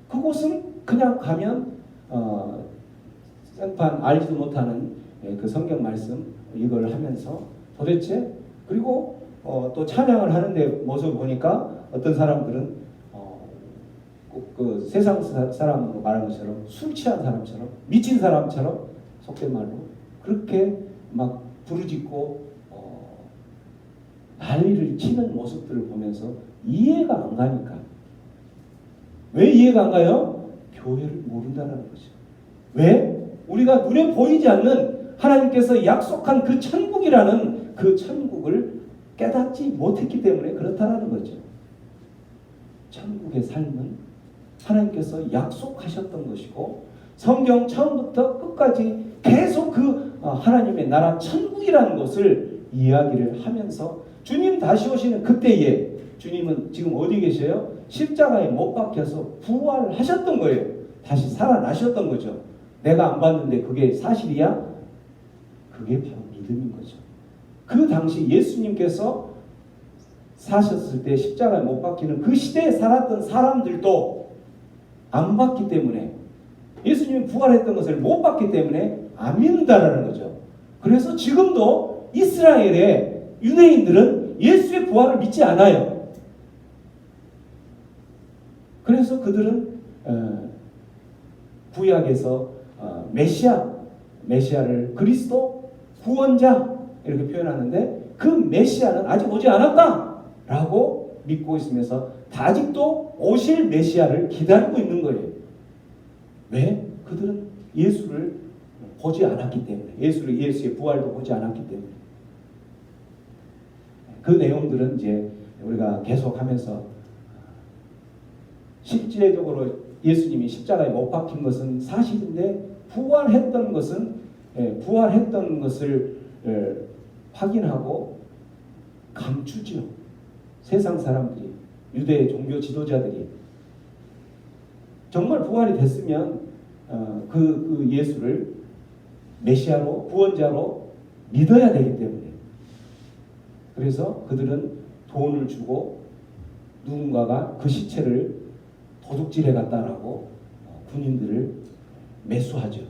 그곳은 그냥 가면 생판 알지도 못하는 그 성경 말씀 이걸 하면서 도대체 그리고 또 찬양을 하는데 모습을 보니까 어떤 사람들은 그 세상 사람으로 말하는 것처럼 술 취한 사람처럼 미친 사람처럼 속된 말로 그렇게 막 부르짖고 난리를 치는 모습들을 보면서 이해가 안 가니까. 왜 이해가 안 가요? 교회를 모른다는 거죠. 왜? 우리가 눈에 보이지 않는 하나님께서 약속한 그 천국이라는 그 천국을 깨닫지 못했기 때문에 그렇다는 거죠. 천국의 삶은 하나님께서 약속하셨던 것이고 성경 처음부터 끝까지 계속 그 하나님의 나라 천국이라는 것을 이야기를 하면서 주님 다시 오시는 그때에 주님은 지금 어디 계세요? 십자가에 못 박혀서 부활하셨던 거예요. 다시 살아나셨던 거죠. 내가 안 봤는데 그게 사실이야? 그게 바로 믿음인 거죠. 그 당시 예수님께서 사셨을 때 십자가에 못 박히는 그 시대에 살았던 사람들도 안 봤기 때문에 예수님이 부활했던 것을 못 봤기 때문에 안 믿는다라는 거죠. 그래서 지금도 이스라엘의 유대인들은 예수의 부활을 믿지 않아요. 그래서 그들은 구약에서 메시아를 그리스도 구원자 이렇게 표현하는데 그 메시아는 아직 오지 않았다라고 믿고 있으면서 아직도 오실 메시아를 기다리고 있는 거예요. 왜? 그들은 예수를 보지 않았기 때문에, 예수의 부활도 보지 않았기 때문에. 그 내용들은 이제 우리가 계속하면서 실제적으로 예수님이 십자가에 못 박힌 것은 사실인데 부활했던 것을 확인하고 감추죠. 세상 사람들이, 유대 종교 지도자들이 정말 부활이 됐으면 그 예수를 메시아로 구원자로 믿어야 되기 때문에 그래서 그들은 돈을 주고 누군가가 그 시체를 도둑질해 갔다라고 군인들을 매수하죠.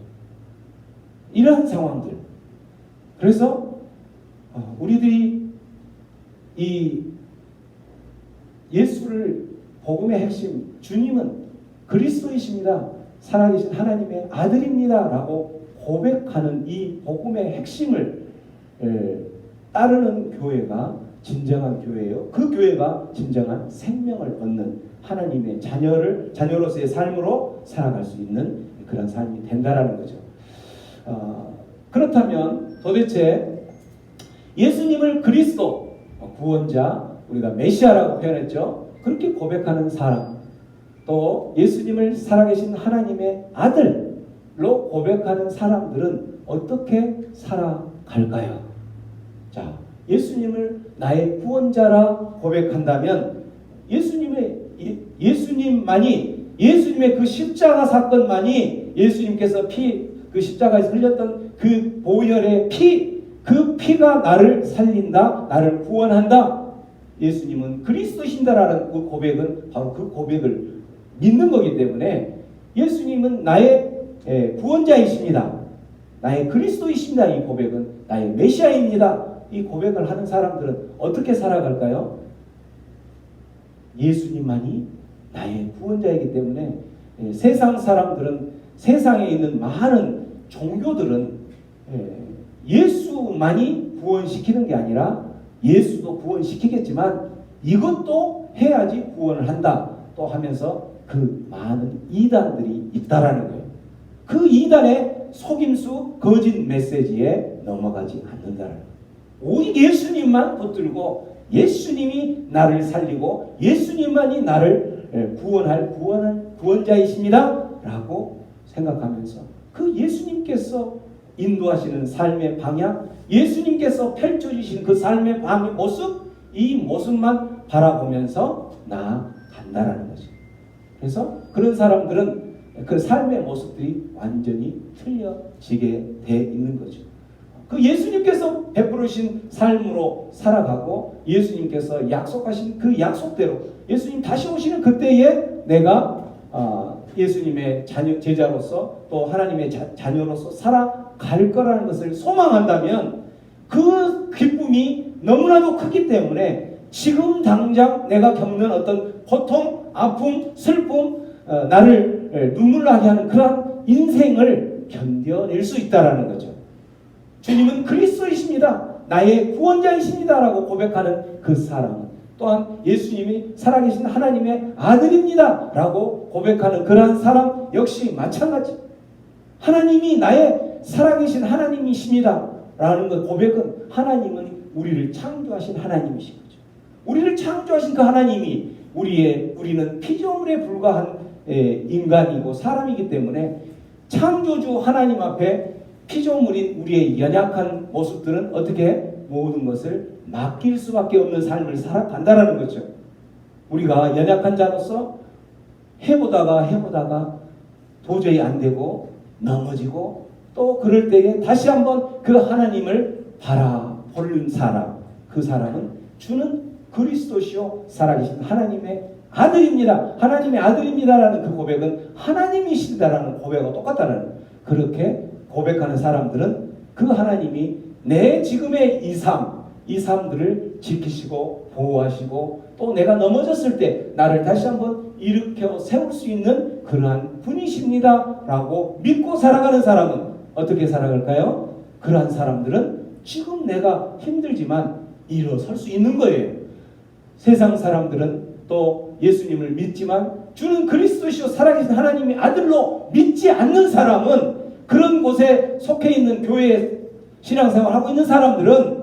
이러한 상황들. 그래서 우리들이 이 예수를 복음의 핵심 주님은 그리스도이십니다. 살아계신 하나님의 아들입니다. 라고 고백하는 이 복음의 핵심을 따르는 교회가 진정한 교회예요. 그 교회가 진정한 생명을 얻는 하나님의 자녀로서의 삶으로 살아갈 수 있는 그런 삶이 된다라는 거죠. 그렇다면 도대체 예수님을 그리스도, 구원자, 우리가 메시아라고 표현했죠. 그렇게 고백하는 사람, 또 예수님을 살아계신 하나님의 아들로 고백하는 사람들은 어떻게 살아갈까요? 자, 예수님을 나의 구원자라 고백한다면 예수님만이, 예수님의 그 십자가 사건만이, 예수님께서 그 십자가에서 흘렸던 그 보혈의 그 피가 나를 살린다, 나를 구원한다. 예수님은 그리스도신다라는 그 고백은 바로 그 고백을 믿는 거기 때문에 예수님은 나의 구원자이십니다. 나의 그리스도이십니다. 이 고백은 나의 메시아입니다. 이 고백을 하는 사람들은 어떻게 살아갈까요? 예수님만이 나의 구원자이기 때문에 세상 사람들은, 세상에 있는 많은 종교들은 예수만이 구원시키는 게 아니라 예수도 구원시키겠지만 이것도 해야지 구원을 한다 또 하면서 그 많은 이단들이 있다라는 거예요. 그 이단의 속임수, 거짓 메시지에 넘어가지 않는다라는 거예요. 오직 예수님만 붙들고 예수님이 나를 살리고 예수님만이 나를 구원할 구원자이십니다 라고 생각하면서 그 예수님께서 인도하시는 삶의 방향, 예수님께서 펼쳐주신 그 삶의 모습, 이 모습만 바라보면서 나아간다라는 거죠. 그래서 그런 사람들은 그 삶의 모습들이 완전히 틀려지게 돼 있는 거죠. 그 예수님께서 베푸르신 삶으로 살아가고 예수님께서 약속하신 그 약속대로 예수님 다시 오시는 그때에 내가 예수님의 제자로서 또 하나님의 자녀로서 살아갈 거라는 것을 소망한다면 그 기쁨이 너무나도 크기 때문에 지금 당장 내가 겪는 어떤 고통, 아픔, 슬픔, 나를 눈물 나게 하는 그러한 인생을 견뎌낼 수 있다라는 거죠. 주님은 그리스도이십니다. 나의 구원자이십니다. 라고 고백하는 그 사람, 또한 예수님이 살아계신 하나님의 아들입니다. 라고 고백하는 그러한 사람 역시 마찬가지. 하나님이 나의 살아계신 하나님이십니다. 라는 그 고백은 하나님은 우리를 창조하신 하나님이신 거죠. 우리를 창조하신 그 하나님이 우리는 피조물에 불과한 인간이고 사람이기 때문에 창조주 하나님 앞에 피조물인 우리의 연약한 모습들은 어떻게 모든 것을 맡길 수밖에 없는 삶을 살아간다라는 거죠. 우리가 연약한 자로서 해보다가 도저히 안 되고 넘어지고 또 그럴 때에 다시 한번 그 하나님을 바라보는 사람, 그 사람은 주는 그리스도시요 살아계신 하나님의 아들입니다. 하나님의 아들입니다라는 그 고백은 하나님이시다라는 고백과 똑같다는, 그렇게 고백하는 사람들은 그 하나님이 내 지금의 이 삶들을 지키시고 보호하시고 또 내가 넘어졌을 때 나를 다시 한번 일으켜 세울 수 있는 그러한 분이십니다 라고 믿고 살아가는 사람은 어떻게 살아갈까요? 그러한 사람들은 지금 내가 힘들지만 일어설 수 있는 거예요. 세상 사람들은 또 예수님을 믿지만 주는 그리스도시요 살아계신 하나님의 아들로 믿지 않는 사람은, 그런 곳에 속해 있는 교회에 신앙생활을 하고 있는 사람들은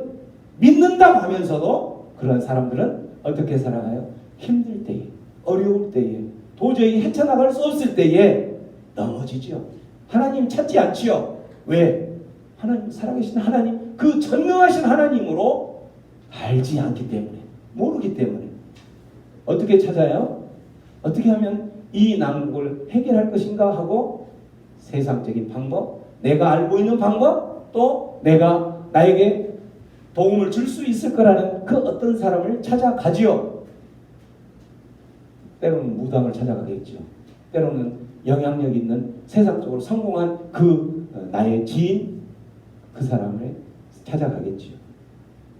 믿는다고 하면서도 그런 사람들은 어떻게 살아가요? 힘들 때에, 어려울 때에, 도저히 헤쳐나갈 수 없을 때에 넘어지죠. 하나님 찾지 않지요. 왜? 하나님, 살아계신 하나님, 그 전능하신 하나님으로 알지 않기 때문에, 모르기 때문에. 어떻게 찾아요? 어떻게 하면 이 난국을 해결할 것인가 하고 세상적인 방법, 내가 알고 있는 방법, 또 나에게 도움을 줄 수 있을 거라는 그 어떤 사람을 찾아가지요. 때로는 무당을 찾아가겠죠. 때로는 영향력 있는 세상적으로 성공한 그 나의 지인, 그 사람을 찾아가겠죠.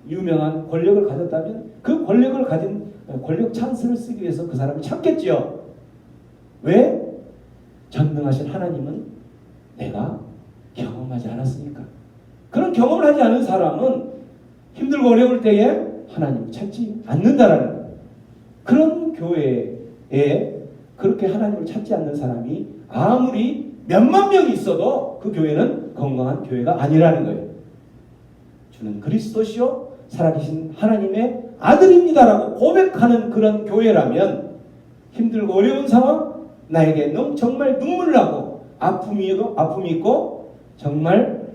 유명한 권력을 가졌다면 그 권력을 가진 권력 찬스를 쓰기 위해서 그 사람이 참겠죠. 왜? 전능하신 하나님은 내가 경험하지 않았으니까. 그런 경험을 하지 않은 사람은 힘들고 어려울 때에 하나님을 찾지 않는다라는 거예요. 그런 교회에 그렇게 하나님을 찾지 않는 사람이 아무리 몇만 명이 있어도 그 교회는 건강한 교회가 아니라는 거예요. 주는 그리스도시요 살아계신 하나님의 아들입니다라고 고백하는 그런 교회라면 힘들고 어려운 상황, 나에게 정말 눈물 나고 아픔이 있고 정말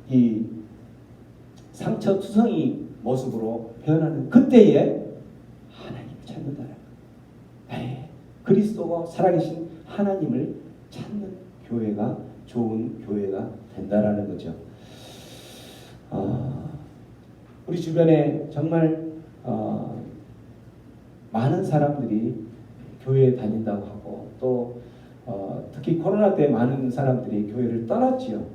이 상처투성이 모습으로 변하는 그때에 하나님을 찾는다는 거예요. 그리스도가 살아계신 하나님을 찾는 교회가 좋은 교회가 된다라는 거죠. 우리 주변에 정말 많은 사람들이 교회에 다닌다고 하고 또 특히 코로나 때 많은 사람들이 교회를 떠났지요.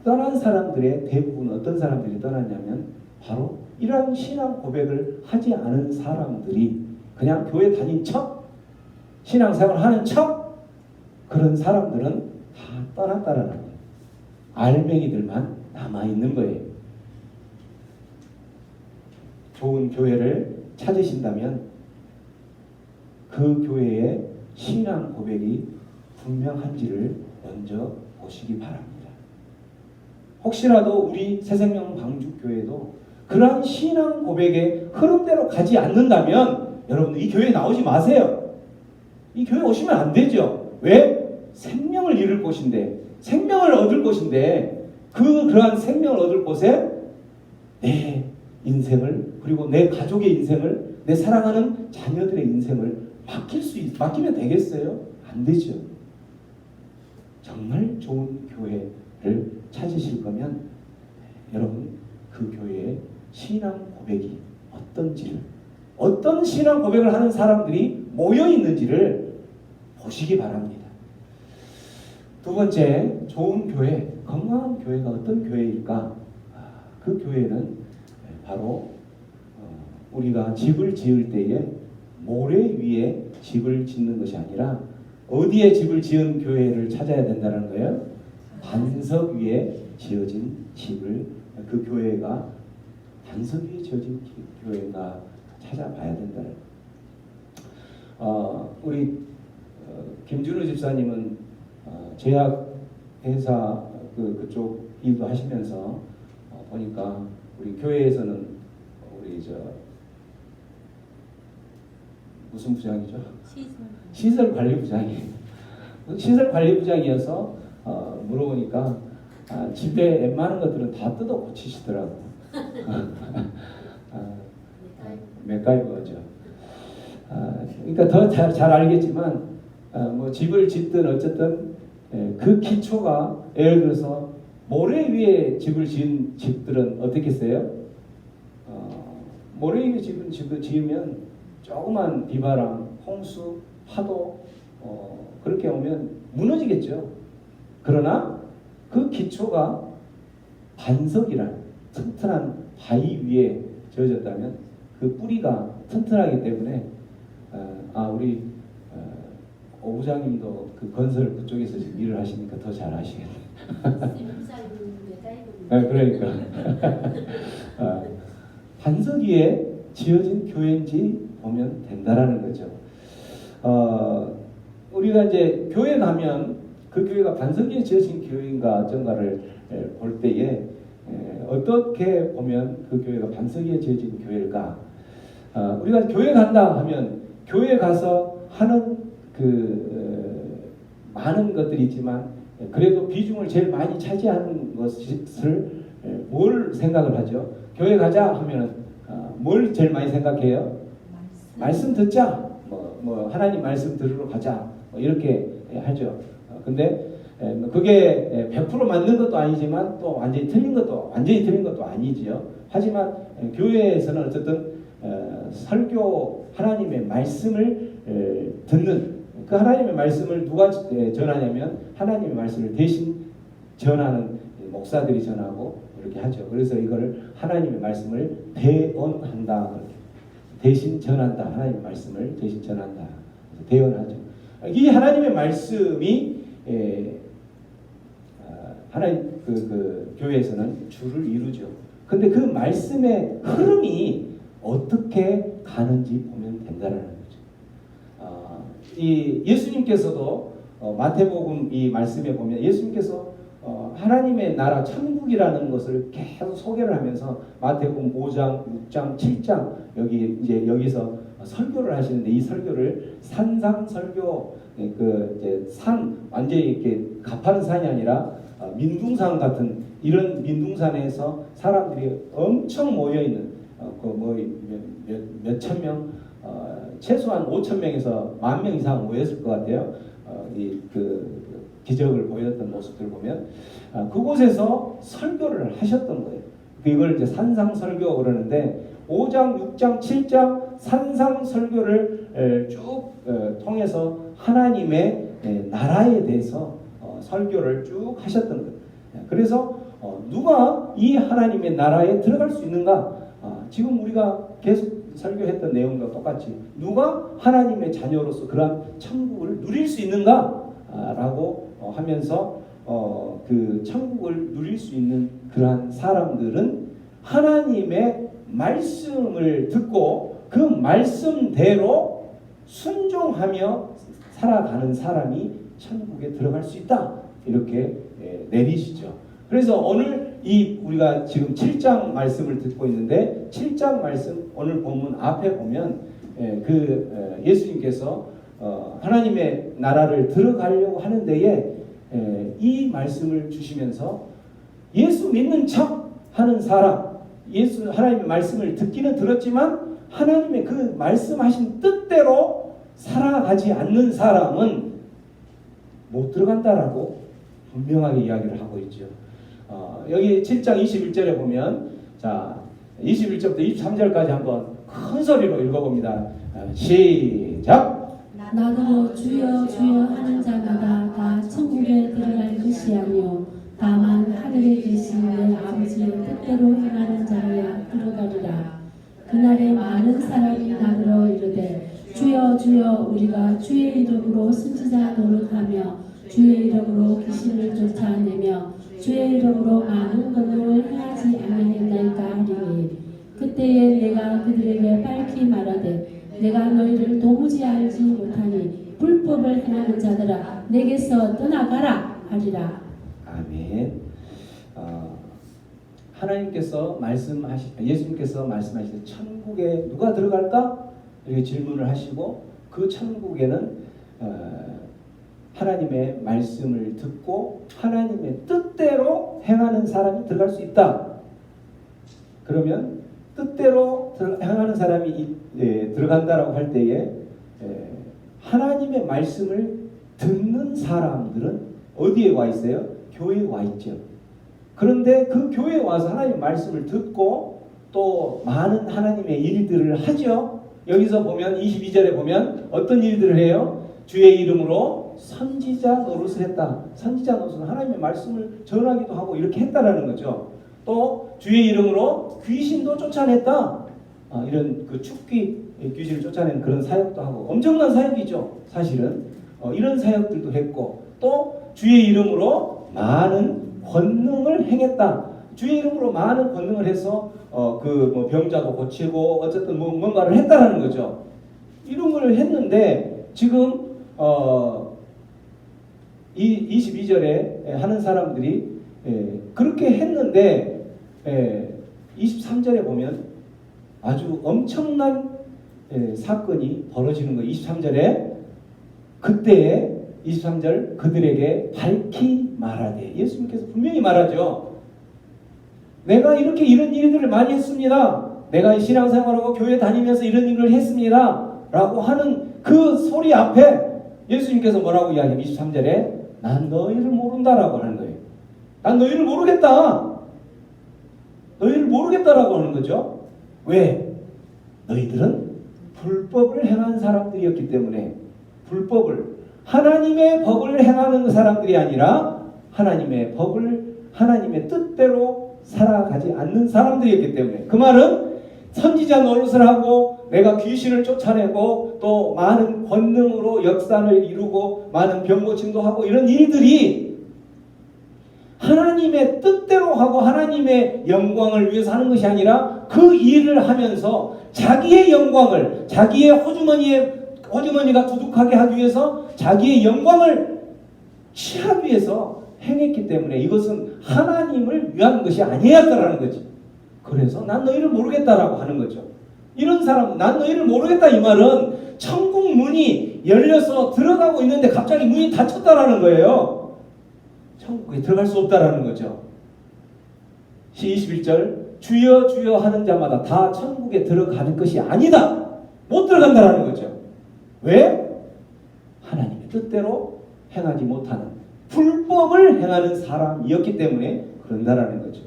떠난 사람들의 대부분 어떤 사람들이 떠났냐면 바로 이러한 신앙 고백을 하지 않은 사람들이 그냥 교회 다닌 척 신앙생활 하는 척 그런 사람들은 다 떠났다라는 거예요. 알맹이들만 남아있는 거예요. 좋은 교회를 찾으신다면 그 교회의 신앙 고백이 분명한지를 먼저 보시기 바랍니다. 혹시라도 우리 새생명 방주교회도 그러한 신앙 고백의 흐름대로 가지 않는다면 여러분들 이 교회에 나오지 마세요. 이 교회 오시면 안 되죠. 왜? 생명을 잃을 곳인데 생명을 얻을 곳인데 그러한 생명을 얻을 곳에 내 인생을 그리고 내 가족의 인생을 내 사랑하는 자녀들의 인생을 맡기면 되겠어요? 안 되죠. 정말 좋은 교회를 찾으실 거면 여러분 그 교회의 신앙 고백이 어떤지를 어떤 신앙 고백을 하는 사람들이 모여 있는지를 보시기 바랍니다. 두 번째, 좋은 교회, 건강한 교회가 어떤 교회일까? 그 교회는 바로 우리가 집을 지을 때에 모래 위에 집을 짓는 것이 아니라 어디에 집을 지은 교회를 찾아야 된다는 거예요? 반석 위에 지어진 집을 그 교회가 반석 위에 지어진 교회가 찾아봐야 된다는 거예요. 우리 김준호 집사님은 제약회사 그쪽 일도 하시면서 보니까 우리 교회에서는 우리 무슨 부장이죠? 시설관리부장이에요. 시설관리부장이어서 물어보니까 집에 웬만한 것들은 다 뜯어 고치시더라고. 맥가이버죠. 그러니까 더 잘 알겠지만 뭐 집을 짓든 어쨌든 그 기초가 예를 들어서 모래 위에 집을 지은 집들은 어떻겠어요? 모래 위에 집을 지으면 조그만 비바람, 홍수, 파도 그렇게 오면 무너지겠죠. 그러나 그 기초가 반석이란 튼튼한 바위 위에 지어졌다면 그 뿌리가 튼튼하기 때문에 우리 오 부장님도 그 건설 그쪽에서 일을 하시니까 더 잘 아시겠네. 그러니까 반석 위에 지어진 교회인지 보면 된다라는 거죠. 우리가 이제 교회 가면 그 교회가 반석 위에 지어진 교회인가 어쩐가를 볼 때에 어떻게 보면 그 교회가 반석 위에 지어진 교회일까? 우리가 교회 간다 하면 교회 가서 하는 많은 것들이 있지만 그래도 비중을 제일 많이 차지하는 것을 뭘 생각을 하죠? 교회 가자 하면 뭘 제일 많이 생각해요? 말씀 듣자. 뭐 하나님 말씀 들으러 가자. 이렇게 하죠. 근데 그게 100% 맞는 것도 아니지만 또 완전히 틀린 것도 아니지요. 하지만 교회에서는 어쨌든 설교 하나님의 말씀을 듣는 그 하나님의 말씀을 누가 전하냐면 하나님의 말씀을 대신 전하는 목사들이 전하고 이렇게 하죠. 그래서 이거를 하나님의 말씀을 대언한다. 대신 전한다. 하나님의 말씀을 대신 전한다. 대언하죠. 이 하나님의 말씀이 하나님 그 교회에서는 주를 이루죠. 근데 그 말씀의 흐름이 어떻게 가는지 보면 된다는 거죠. 이 예수님께서도 마태복음 이 말씀에 보면 예수님께서 하나님의 나라 천국이라는 것을 계속 소개를 하면서 마태복음 5장, 6장, 7장 여기서 설교를 하시는데 이 설교를 산상 설교 이제 산 완전히 이렇게 가파른 산이 아니라 민둥산 같은 이런 민둥산에서 사람들이 엄청 모여 있는 몇천 명 최소한 5천 명에서 10,000명 이상 모였을 것 같아요. 그 기적을 보였던 모습들 보면 그곳에서 설교를 하셨던 거예요. 이걸 이제 산상 설교 그러는데 5장, 6장, 7장 산상 설교를 쭉 통해서 하나님의 나라에 대해서 설교를 쭉 하셨던 거예요. 그래서 누가 이 하나님의 나라에 들어갈 수 있는가? 지금 우리가 계속 설교했던 내용과 똑같이 누가 하나님의 자녀로서 그러한 천국을 누릴 수 있는가? 라고 하면서 그 천국을 누릴 수 있는 그러한 사람들은 하나님의 말씀을 듣고 그 말씀대로 순종하며 살아가는 사람이 천국에 들어갈 수 있다. 이렇게 내리시죠. 그래서 오늘 우리가 지금 7장 말씀을 듣고 있는데 7장 말씀 오늘 본문 앞에 보면 예수님께서 하나님의 나라를 들어가려고 하는 데에 이 말씀을 주시면서 예수 믿는 척 하는 사람, 하나님의 말씀을 듣기는 들었지만 하나님의 그 말씀하신 뜻대로 살아가지 않는 사람은 못 들어간다라고 분명하게 이야기를 하고 있죠. 여기 7장 21절에 보면 자 21절부터 23절까지 한번 큰 소리로 읽어봅니다. 시작! 나더러 주여 주여 하는 자마다 다 천국에 들어갈 것이 아니요 다만 하늘에 계신 내 아버지의 뜻대로 행하는 자라야 들어가리라. 그날에 많은 사람이 나더러 이르되 주여 주여 우리가 주의 이름으로 선지자 노릇하며 주의 이름으로 귀신을 쫓아내며 주의 이름으로 많은 권능을 행하지 아니하였나이까 하리니 그때에 내가 그들에게 밝히 말하되 내가 너희를 도무지 알지 못하니 불법을 행하는 자들아 내게서 떠나가라 하리라. 아멘. 예수님께서 말씀하시되 천국에 누가 들어갈까? 이렇게 질문을 하시고 그 천국에는 하나님의 말씀을 듣고 하나님의 뜻대로 행하는 사람이 들어갈 수 있다. 그러면 뜻대로 행하는 사람이 들어간다라고 할 때에 하나님의 말씀을 듣는 사람들은 어디에 와 있어요? 교회에 와 있죠. 그런데 그 교회에 와서 하나님의 말씀을 듣고 또 많은 하나님의 일들을 하죠. 여기서 보면 22절에 보면 어떤 일들을 해요? 주의 이름으로 선지자 노릇을 했다. 선지자 노릇은 하나님의 말씀을 전하기도 하고 이렇게 했다라는 거죠. 또 주의 이름으로 귀신도 쫓아냈다. 이런 그 축귀 귀신을 쫓아내는 그런 사역도 하고 엄청난 사역이죠. 사실은 이런 사역들도 했고 또 주의 이름으로 많은 권능을 행했다. 주의 이름으로 많은 권능을 해서 병자도 고치고 어쨌든 뭔가를 했다라는 거죠. 이런 걸 했는데 지금 22절에 하는 사람들이 그렇게 했는데 23절에 보면 아주 엄청난 사건이 벌어지는 거예요. 23절에 그때에 23절 그들에게 밝히 말하되 예수님께서 분명히 말하죠. 내가 이렇게 이런 일들을 많이 했습니다. 내가 신앙생활하고 교회 다니면서 이런 일을 했습니다. 라고 하는 그 소리 앞에 예수님께서 뭐라고 이야기해요? 23절에 난 너희를 모른다라고 하는 거예요. 난 너희를 모르겠다. 너희를 모르겠다라고 하는 거죠. 왜? 너희들은 불법을 행한 사람들이었기 때문에 하나님의 법을 행하는 사람들이 아니라 하나님의 뜻대로 살아가지 않는 사람들이었기 때문에 그 말은 선지자 노릇을 하고 내가 귀신을 쫓아내고 또 많은 권능으로 역사를 이루고 많은 병고침도 하고 이런 일들이 하나님의 뜻대로 하고 하나님의 영광을 위해서 하는 것이 아니라 그 일을 하면서 자기의 영광을, 자기의 호주머니가 두둑하게 하기 위해서 자기의 영광을 취하기 위해서 행했기 때문에 이것은 하나님을 위한 것이 아니었다라는 거지. 그래서 난 너희를 모르겠다라고 하는 거죠. 이런 사람, 난 너희를 모르겠다 이 말은 천국 문이 열려서 들어가고 있는데 갑자기 문이 닫혔다라는 거예요. 천국에 들어갈 수 없다라는 거죠. 21절 주여 주여 하는 자마다 다 천국에 들어가는 것이 아니다. 못 들어간다라는 거죠. 왜? 하나님의 뜻대로 행하지 못하는 불법을 행하는 사람이었기 때문에 그런다라는 거죠.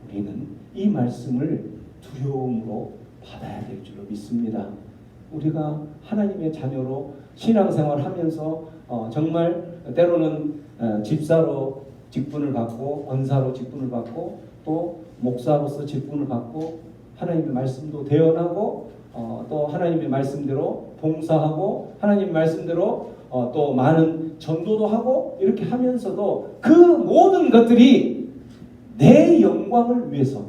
우리는 이 말씀을 두려움으로 받아야 될 줄로 믿습니다. 우리가 하나님의 자녀로 신앙생활 하면서 정말 때로는 집사로 직분을 받고 권사로 직분을 받고 또 목사로서 직분을 받고 하나님의 말씀도 대언하고 또 하나님의 말씀대로 봉사하고 하나님의 말씀대로 또 많은 전도도 하고 이렇게 하면서도 그 모든 것들이 내 영광을 위해서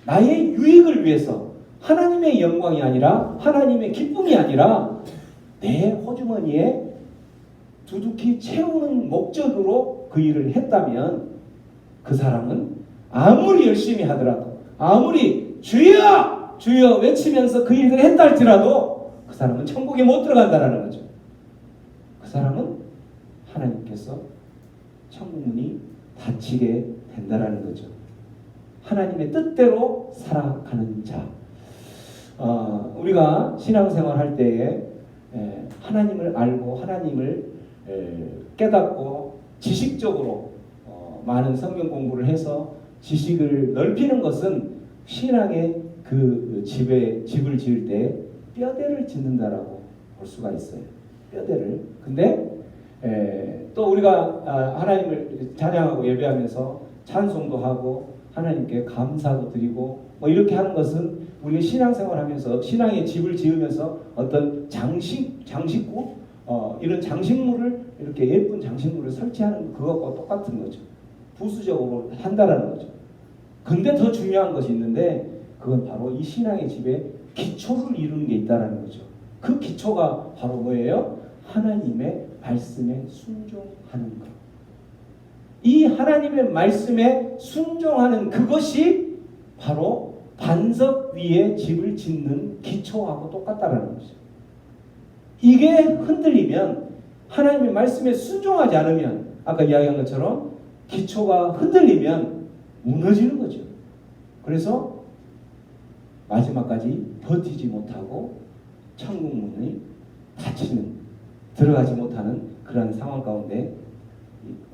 나의 유익을 위해서 하나님의 영광이 아니라 하나님의 기쁨이 아니라 내 호주머니에 두둑히 채우는 목적으로 그 일을 했다면 그 사람은 아무리 열심히 하더라도 아무리 주여 주여 외치면서 그 일을 했다 할지라도 그 사람은 천국에 못 들어간다는 거죠. 그 사람은 하나님께서 천국 문이 닫히게 된다는 거죠. 하나님의 뜻대로 살아가는 자. 우리가 신앙생활 할 때에 하나님을 알고 하나님을 깨닫고 지식적으로 많은 성경 공부를 해서 지식을 넓히는 것은 신앙의 그 집을 지을 때 뼈대를 짓는다라고 볼 수가 있어요. 뼈대를. 근데 또 우리가 하나님을 찬양하고 예배하면서 찬송도 하고 하나님께 감사도 드리고 뭐 이렇게 하는 것은 우리가 신앙생활하면서 신앙의 집을 지으면서 어떤 장식구 이런 장식물을 이렇게 예쁜 장식물을 설치하는 그것과 똑같은 거죠. 부수적으로 한다라는 거죠. 근데 더 중요한 것이 있는데 그건 바로 이 신앙의 집에 기초를 이루는 게 있다라는 거죠. 그 기초가 바로 뭐예요? 하나님의 말씀에 순종하는 것. 이 하나님의 말씀에 순종하는 그것이 바로 반석 위에 집을 짓는 기초하고 똑같다라는 거죠. 이게 흔들리면 하나님의 말씀에 순종하지 않으면 아까 이야기한 것처럼 기초가 흔들리면 무너지는 거죠. 그래서 마지막까지 버티지 못하고 천국 문이 닫히는 들어가지 못하는 그런 상황 가운데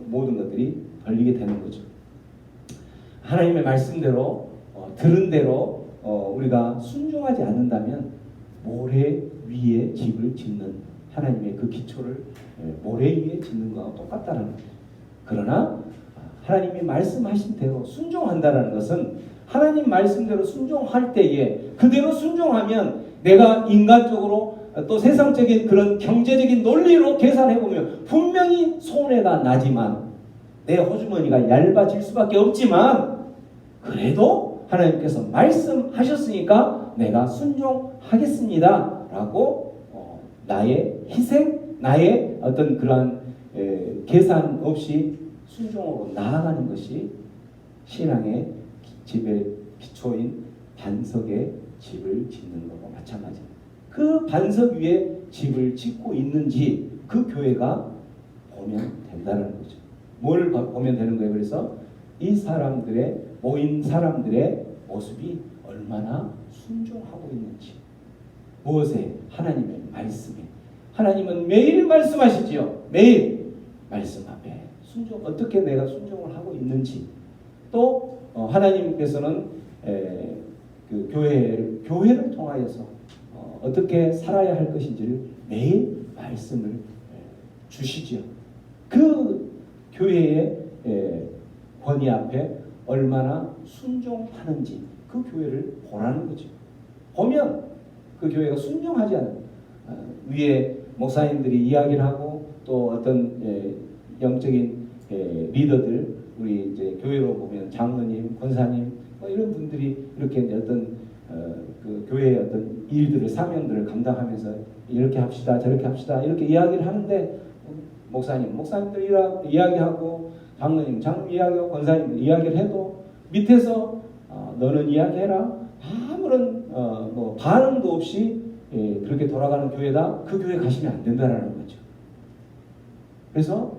모든 것들이 벌리게 되는 거죠. 하나님의 말씀대로 들은 대로 우리가 순종하지 않는다면 모래 위에 집을 짓는 하나님의 그 기초를 모래 위에 짓는 것과 똑같다는 거죠. 그러나 하나님이 말씀하신 대로 순종한다는 것은 하나님 말씀대로 순종할 때에 그대로 순종하면 내가 인간적으로 또 세상적인 그런 경제적인 논리로 계산해보면 분명히 손해가 나지만 내 호주머니가 얇아질 수밖에 없지만 그래도 하나님께서 말씀하셨으니까 내가 순종하겠습니다 라고 나의 희생, 나의 어떤 그러한 계산 없이 순종으로 나아가는 것이 신앙의 집의 기초인 반석에 집을 짓는 것과 마찬가지입니다. 그 반석 위에 집을 짓고 있는지 그 교회가 보면 된다는 거죠. 뭘 보면 되는 거예요? 그래서 이 사람들의 모인 사람들의 모습이 얼마나 순종하고 있는지. 무엇에? 하나님의 말씀에. 하나님은 매일 말씀하시지요. 매일 말씀 앞에 순종, 어떻게 내가 순종을 하고 있는지. 또 하나님께서는 그 교회를 통하여서 어떻게 살아야 할 것인지를 매일 말씀을 주시죠. 그 교회의 권위 앞에 얼마나 순종하는지 그 교회를 보라는 거죠. 보면 그 교회가 순종하지 않는 위에 목사님들이 이야기를 하고 또 어떤 영적인 리더들 우리 이제 교회로 보면 장로님, 권사님 뭐 이런 분들이 이렇게 이제 어떤 그 교회의 어떤 일들을 사명들을 감당하면서 이렇게 합시다 저렇게 합시다 이렇게 이야기를 하는데 목사님들 이야기하고 장로님 이야기하고 권사님 이야기를 해도 밑에서 너는 이야기해라 아무런 뭐 반응도 없이 그렇게 돌아가는 교회다. 그 교회 가시면 안 된다라는 거죠. 그래서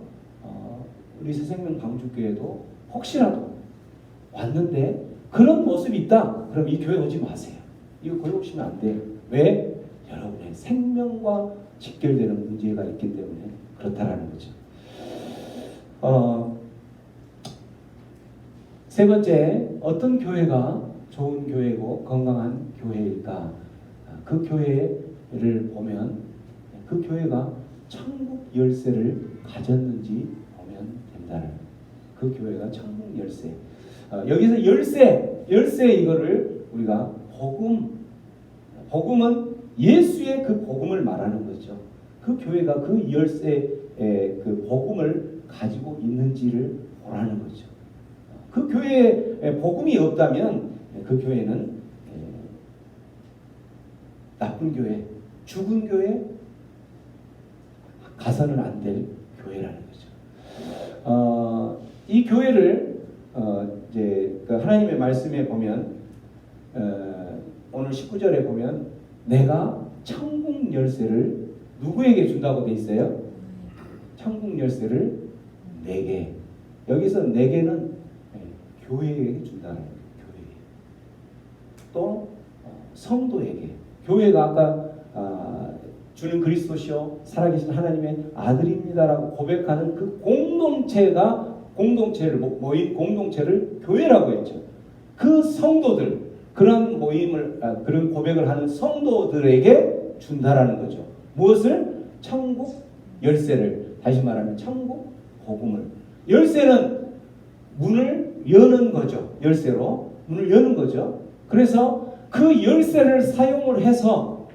우리 새생명 광주교회도 혹시라도 왔는데 그런 모습이 있다. 그럼 이 교회 오지 마세요. 이거 거기 오시면 안 돼요. 왜? 여러분의 생명과 직결되는 문제가 있기 때문에 그렇다라는 거죠. 세 번째, 어떤 교회가 좋은 교회고 건강한 교회일까? 그 교회를 보면 그 교회가 천국 열쇠를 가졌는지 보면 된다는 그 교회가 천국 열쇠. 여기서 열쇠 이거를 우리가 복음은 예수의 그 복음을 말하는 거죠. 그 교회가 그 열쇠의 그 복음을 가지고 있는지를 보라는 거죠. 그 교회에 복음이 없다면 그 교회는 나쁜 교회, 죽은 교회, 가서는 안 될 교회라는 거죠. 이 교회를 이제 그 하나님의 말씀에 보면 오늘 19절에 보면 내가 천국 열쇠를 누구에게 준다고 돼 있어요? 천국 열쇠를 내게. 여기서 내게는 교회에게 준다는 거예요. 교회. 또 성도에게. 교회가 아까 주는 그리스도시요 살아계신 하나님의 아들입니다라고 고백하는 그 공동체를 모인 공동체를 교회라고 했죠. 그 성도들 그런 모임을 그런 고백을 하는 성도들에게 준다라는 거죠. 무엇을? 천국 열쇠를. 다시 말하면 천국 복음을. 열쇠는 문을 여는 거죠. 열쇠로 문을 여는 거죠. 그래서 그 열쇠를 사용을 해서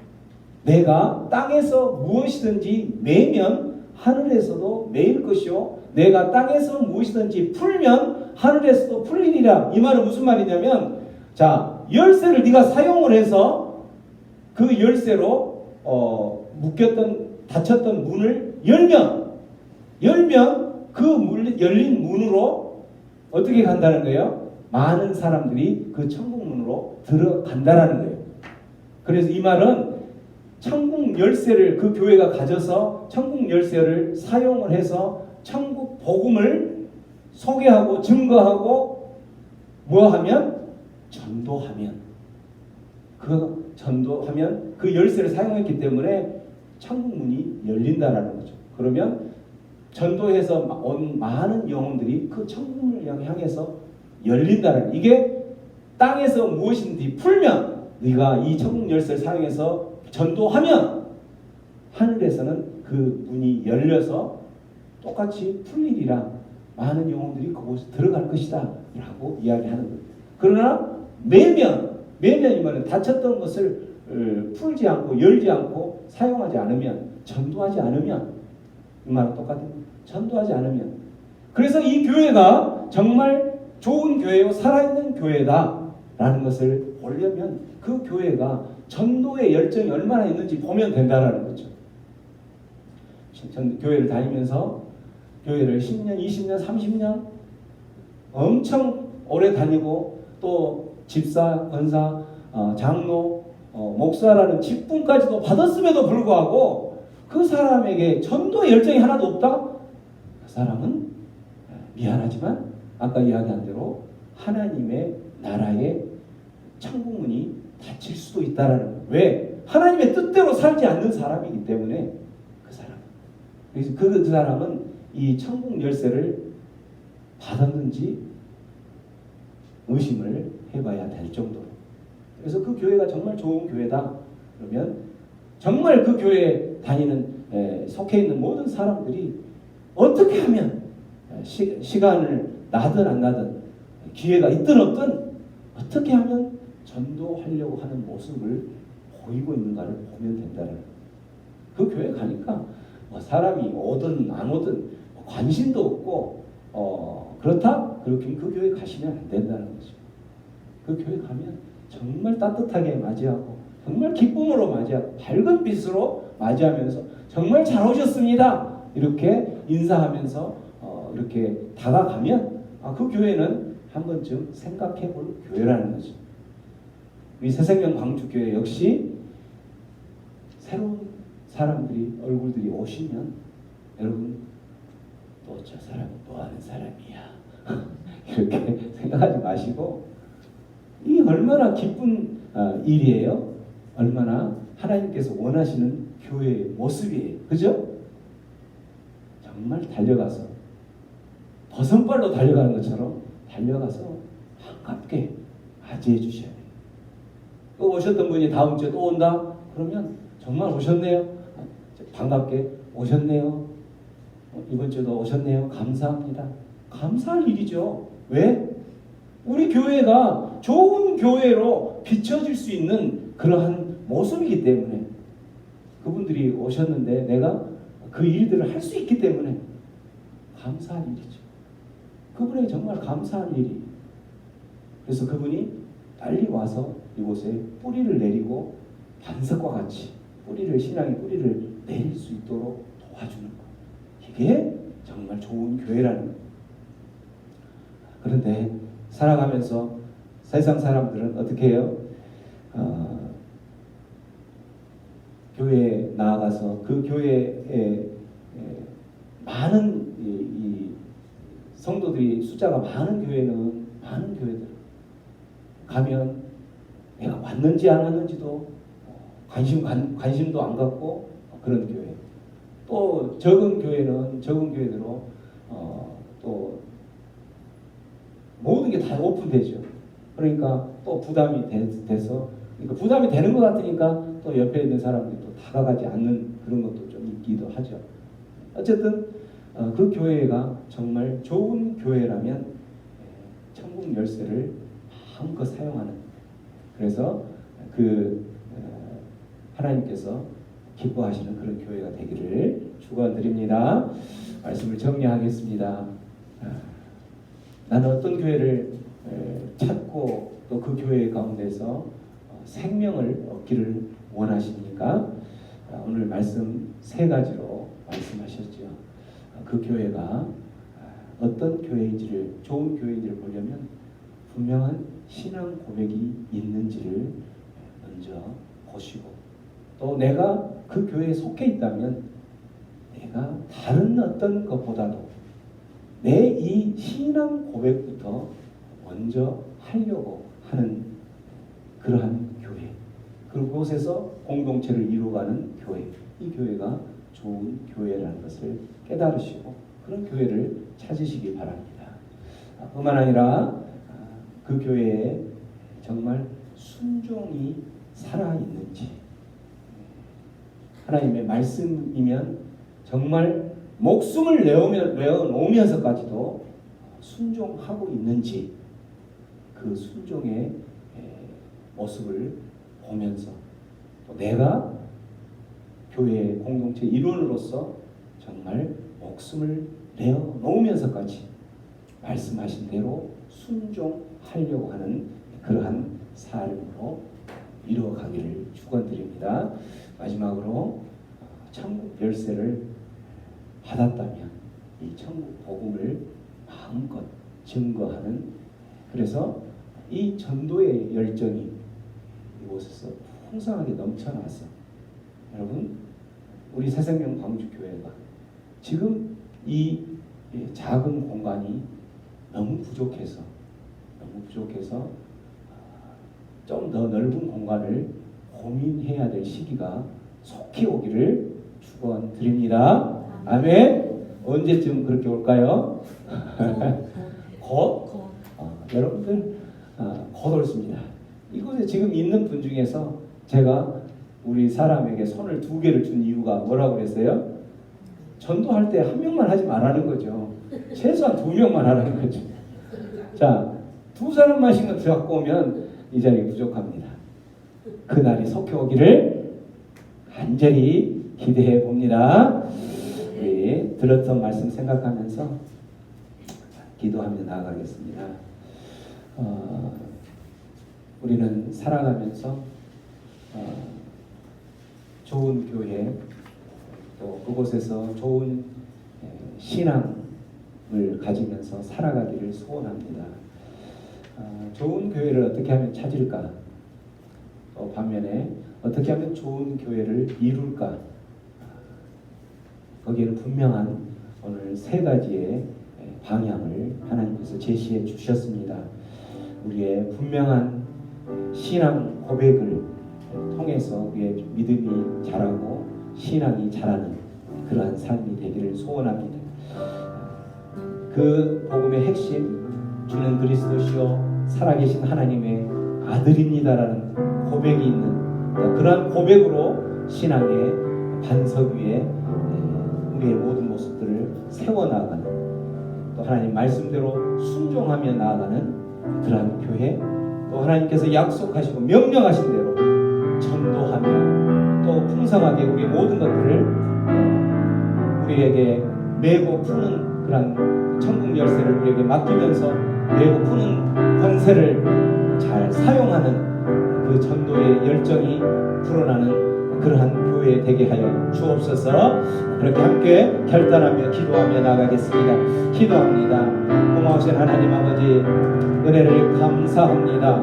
내가 땅에서 무엇이든지 매면 하늘에서도 매일 것이요 내가 땅에서 무엇이든지 풀면 하늘에서도 풀리리라. 이 말은 무슨 말이냐면 자 열쇠를 네가 사용을 해서 그 열쇠로 묶였던 닫혔던 문을 열면 그 열린 문으로 어떻게 간다는 거예요? 많은 사람들이 그 천국 문으로 들어간다라는 거예요. 그래서 이 말은 천국 열쇠를 그 교회가 가져서 천국 열쇠를 사용을 해서 천국 복음을 소개하고 증거하고 뭐하면 전도하면 그 열쇠를 사용했기 때문에 천국 문이 열린다라는 거죠. 그러면 전도해서 온 많은 영혼들이 그 천국 문을 향해서 열린다는 이게 땅에서 무엇인지 풀면 네가 이 천국 열쇠를 사용해서 전도하면 하늘에서는 그 문이 열려서 똑같이 풀리리라. 많은 영혼들이 그곳에 들어갈 것이다 라고 이야기하는 거예요. 그러나 매면이면 닫혔던 것을 풀지 않고 열지 않고 사용하지 않으면 전도하지 않으면 이 말은 똑같은 거예요. 전도하지 않으면 그래서 이 교회가 정말 좋은 교회요 살아있는 교회다라는 것을 보려면 그 교회가 전도의 열정이 얼마나 있는지 보면 된다라는 거죠. 교회를 다니면서 교회를 10년, 20년, 30년 엄청 오래 다니고 또 집사, 권사, 장로, 목사라는 직분까지도 받았음에도 불구하고 그 사람에게 전도의 열정이 하나도 없다? 그 사람은 미안하지만 아까 이야기한 대로 하나님의 나라의 천국문이 닫힐 수도 있다라는 거예요. 왜? 하나님의 뜻대로 살지 않는 사람이기 때문에 그 사람. 그래서 그 사람은 이 천국 열쇠를 받았는지 의심을 해봐야 될 정도로. 그래서 그 교회가 정말 좋은 교회다. 그러면 정말 그 교회에 다니는 속해 있는 모든 사람들이 어떻게 하면 시간을 나든 안 나든 기회가 있든 없든 어떻게 하면 전도하려고 하는 모습을 보이고 있는가를 보면 된다는 거예요. 그 교회 가니까 뭐 사람이 오든 안 오든 관심도 없고 그렇다? 그렇게 그 교회 가시면 안 된다는 거죠. 그 교회 가면 정말 따뜻하게 맞이하고 정말 기쁨으로 맞이하고 밝은 빛으로 맞이하면서 정말 잘 오셨습니다. 이렇게 인사하면서 이렇게 다가가면 그 교회는 한 번쯤 생각해 볼 교회라는 거죠. 우리 새생명 광주교회 역시 새로운 사람들이 얼굴들이 오시면 여러분 또 저 사람은 뭐 하는 사람이야 이렇게 생각하지 마시고 이 얼마나 기쁜 일이에요. 얼마나 하나님께서 원하시는 교회의 모습이에요. 그죠? 정말 달려가서 버선발로 달려가는 것처럼 달려가서 반갑게 맞이해 주셔야 돼요. 또 오셨던 분이 다음 주에 또 온다? 그러면 정말 오셨네요. 반갑게 오셨네요. 이번 주도 오셨네요. 감사합니다. 감사할 일이죠. 왜? 우리 교회가 좋은 교회로 비춰질 수 있는 그러한 모습이기 때문에 그분들이 오셨는데 내가 그 일들을 할 수 있기 때문에 감사할 일이죠. 그분에게 정말 감사할 일이. 그래서 그분이 빨리 와서 이곳에 뿌리를 내리고 반석과 같이 신앙의 뿌리를 내릴 수 있도록 도와주는 것. 이게 정말 좋은 교회라는 거예요. 그런데 살아가면서 세상 사람들은 어떻게 해요? 교회에 나아가서 그 교회에 많은 이 성도들이 숫자가 많은 교회는 많은 교회들 가면 내가 왔는지 안 왔는지도 관심도 안 갖고 그런 교회. 또 적은 교회는 적은 교회대로 또 모든 게 다 오픈되죠. 그러니까 또 부담이 돼서 그러니까 부담이 되는 것 같으니까 또 옆에 있는 사람들이 또 다가가지 않는 그런 것도 좀 있기도 하죠. 어쨌든 그 교회가 정말 좋은 교회라면 천국 열쇠를 마음껏 사용하는 그래서 하나님께서 기뻐하시는 그런 교회가 되기를 축원드립니다. 말씀을 정리하겠습니다. 나는 어떤 교회를 찾고 또 그 교회 가운데서 생명을 얻기를 원하십니까? 오늘 말씀 세 가지로 말씀하셨죠. 그 교회가 어떤 교회인지를 좋은 교회인지를 보려면 분명한 신앙 고백이 있는지를 먼저 보시고 또 내가 그 교회에 속해 있다면 내가 다른 어떤 것보다도 내 이 신앙 고백부터 먼저 하려고 하는 그러한 교회 그곳에서 공동체를 이루어가는 교회 이 교회가 좋은 교회라는 것을 깨달으시고 그런 교회를 찾으시기 바랍니다. 뿐만 아니라 그 교회에 정말 순종이 살아있는지 하나님의 말씀이면 정말 목숨을 내어놓으면서까지도 순종하고 있는지 그 순종의 모습을 보면서 또 내가 교회의 공동체 일원으로서 정말 목숨을 내어놓으면서까지 말씀하신 대로 순종하려고 하는 그러한 삶으로 이루어가기를 축원드립니다. 마지막으로 천국 열쇠를 받았다면 이 천국 복음을 마음껏 증거하는 그래서 이 전도의 열정이 이곳에서 풍성하게 넘쳐나서 여러분 우리 새생명 광주교회가 지금 이 작은 공간이 너무 부족해서 좀 더 넓은 공간을 고민해야 될 시기가 속히 오기를 축원드립니다. 아멘. 언제쯤 그렇게 올까요? 곧? 여러분들 곧 올습니다. 이곳에 지금 있는 분 중에서 제가 우리 사람에게 손을 2개를 준 이유가 뭐라고 그랬어요? 전도할 때 1명만 하지 말라는 거죠. 최소한 2명만 하라는 거죠. 자, 2사람만씩만 갖고 오면 이 자리 부족합니다. 그날이 속히 오기를 간절히 기대해 봅니다. 우리 들었던 말씀 생각하면서 기도하며 나아가겠습니다. 우리는 살아가면서 좋은 교회 또 그곳에서 좋은 신앙을 가지면서 살아가기를 소원합니다. 좋은 교회를 어떻게 하면 찾을까? 또 반면에 어떻게 하면 좋은 교회를 이룰까? 거기에는 분명한 오늘 세 가지의 방향을 하나님께서 제시해 주셨습니다. 우리의 분명한 신앙 고백을 통해서 우리의 믿음이 자라고 신앙이 자라는 그러한 삶이 되기를 소원합니다. 그 복음의 핵심, 주는 그리스도시요 살아계신 하나님의 아들입니다라는 고백이 있는 그러한 고백으로 신앙의 반석 위에 우리의 모든 모습들을 세워나가는, 또 하나님 말씀대로 순종하며 나아가는 그러한 교회, 또 하나님께서 약속하시고 명령하신 대로 전도하며 또 풍성하게 우리의 모든 것들을 우리에게 메고 푸는 그러한 천국 열쇠를 우리에게 맡기면서 메고 푸는 권세를 잘 사용하는 그 전도의 열정이 불어나는 그러한 교회 되게 하여 주옵소서. 그렇게 함께 결단하며 기도하며 나가겠습니다. 기도합니다. 고마우신 하나님 아버지, 은혜를 감사합니다.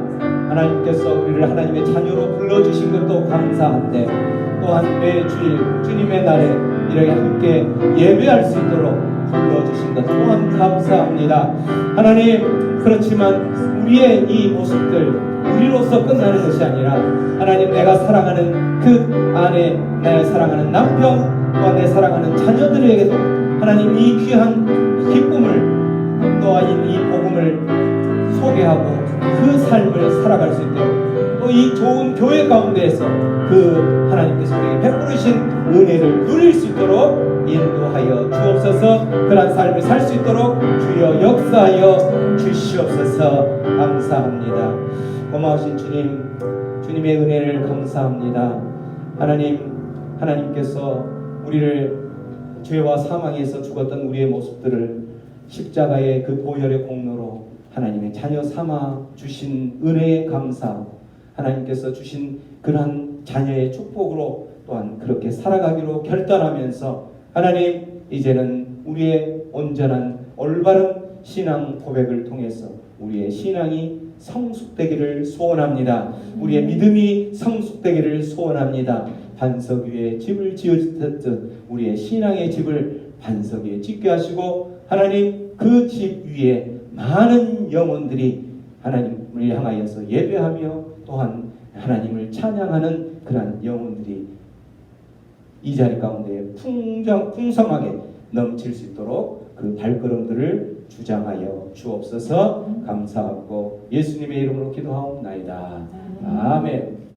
하나님께서 우리를 하나님의 자녀로 불러주신 것도 감사한데, 또한 매주일 주님의 날에 이렇게 함께 예배할 수 있도록 불러주신 것 또한 감사합니다. 하나님, 그렇지만 우리의 이 모습들 우리로서 끝나는 것이 아니라 하나님, 내가 사랑하는 그 아내, 내 사랑하는 남편, 또한 내 사랑하는 자녀들에게도 하나님 이 귀한 기쁨을, 또한 이 복음을 소개하고 그 삶을 살아갈 수 있도록, 또 이 좋은 교회 가운데에서 그 하나님께서 우리에게 베푸르신 은혜를 누릴 수 있도록 인도하여 주옵소서. 그런 삶을 살 수 있도록 주여 역사하여 주시옵소서. 감사합니다. 고마우신 주님, 주님의 은혜를 감사합니다. 하나님께서 우리를 죄와 사망에서 죽었던 우리의 모습들을 십자가의 그 보혈의 공로로 하나님의 자녀 삼아 주신 은혜에 감사하고, 하나님께서 주신 그러한 자녀의 축복으로 또한 그렇게 살아가기로 결단하면서, 하나님, 이제는 우리의 온전한 올바른 신앙 고백을 통해서 우리의 신앙이 성숙되기를 소원합니다. 우리의 믿음이 성숙되기를 소원합니다. 반석 위에 집을 지으셨듯 우리의 신앙의 집을 반석 위에 짓게 하시고, 하나님, 그 집 위에 많은 영혼들이 하나님을 향하여서 예배하며 또한 하나님을 찬양하는 그러한 영혼들이 이 자리 가운데 풍성하게 넘칠 수 있도록 그 발걸음들을 주장하여 주옵소서. 감사하고 예수님의 이름으로 기도하옵나이다. 아멘.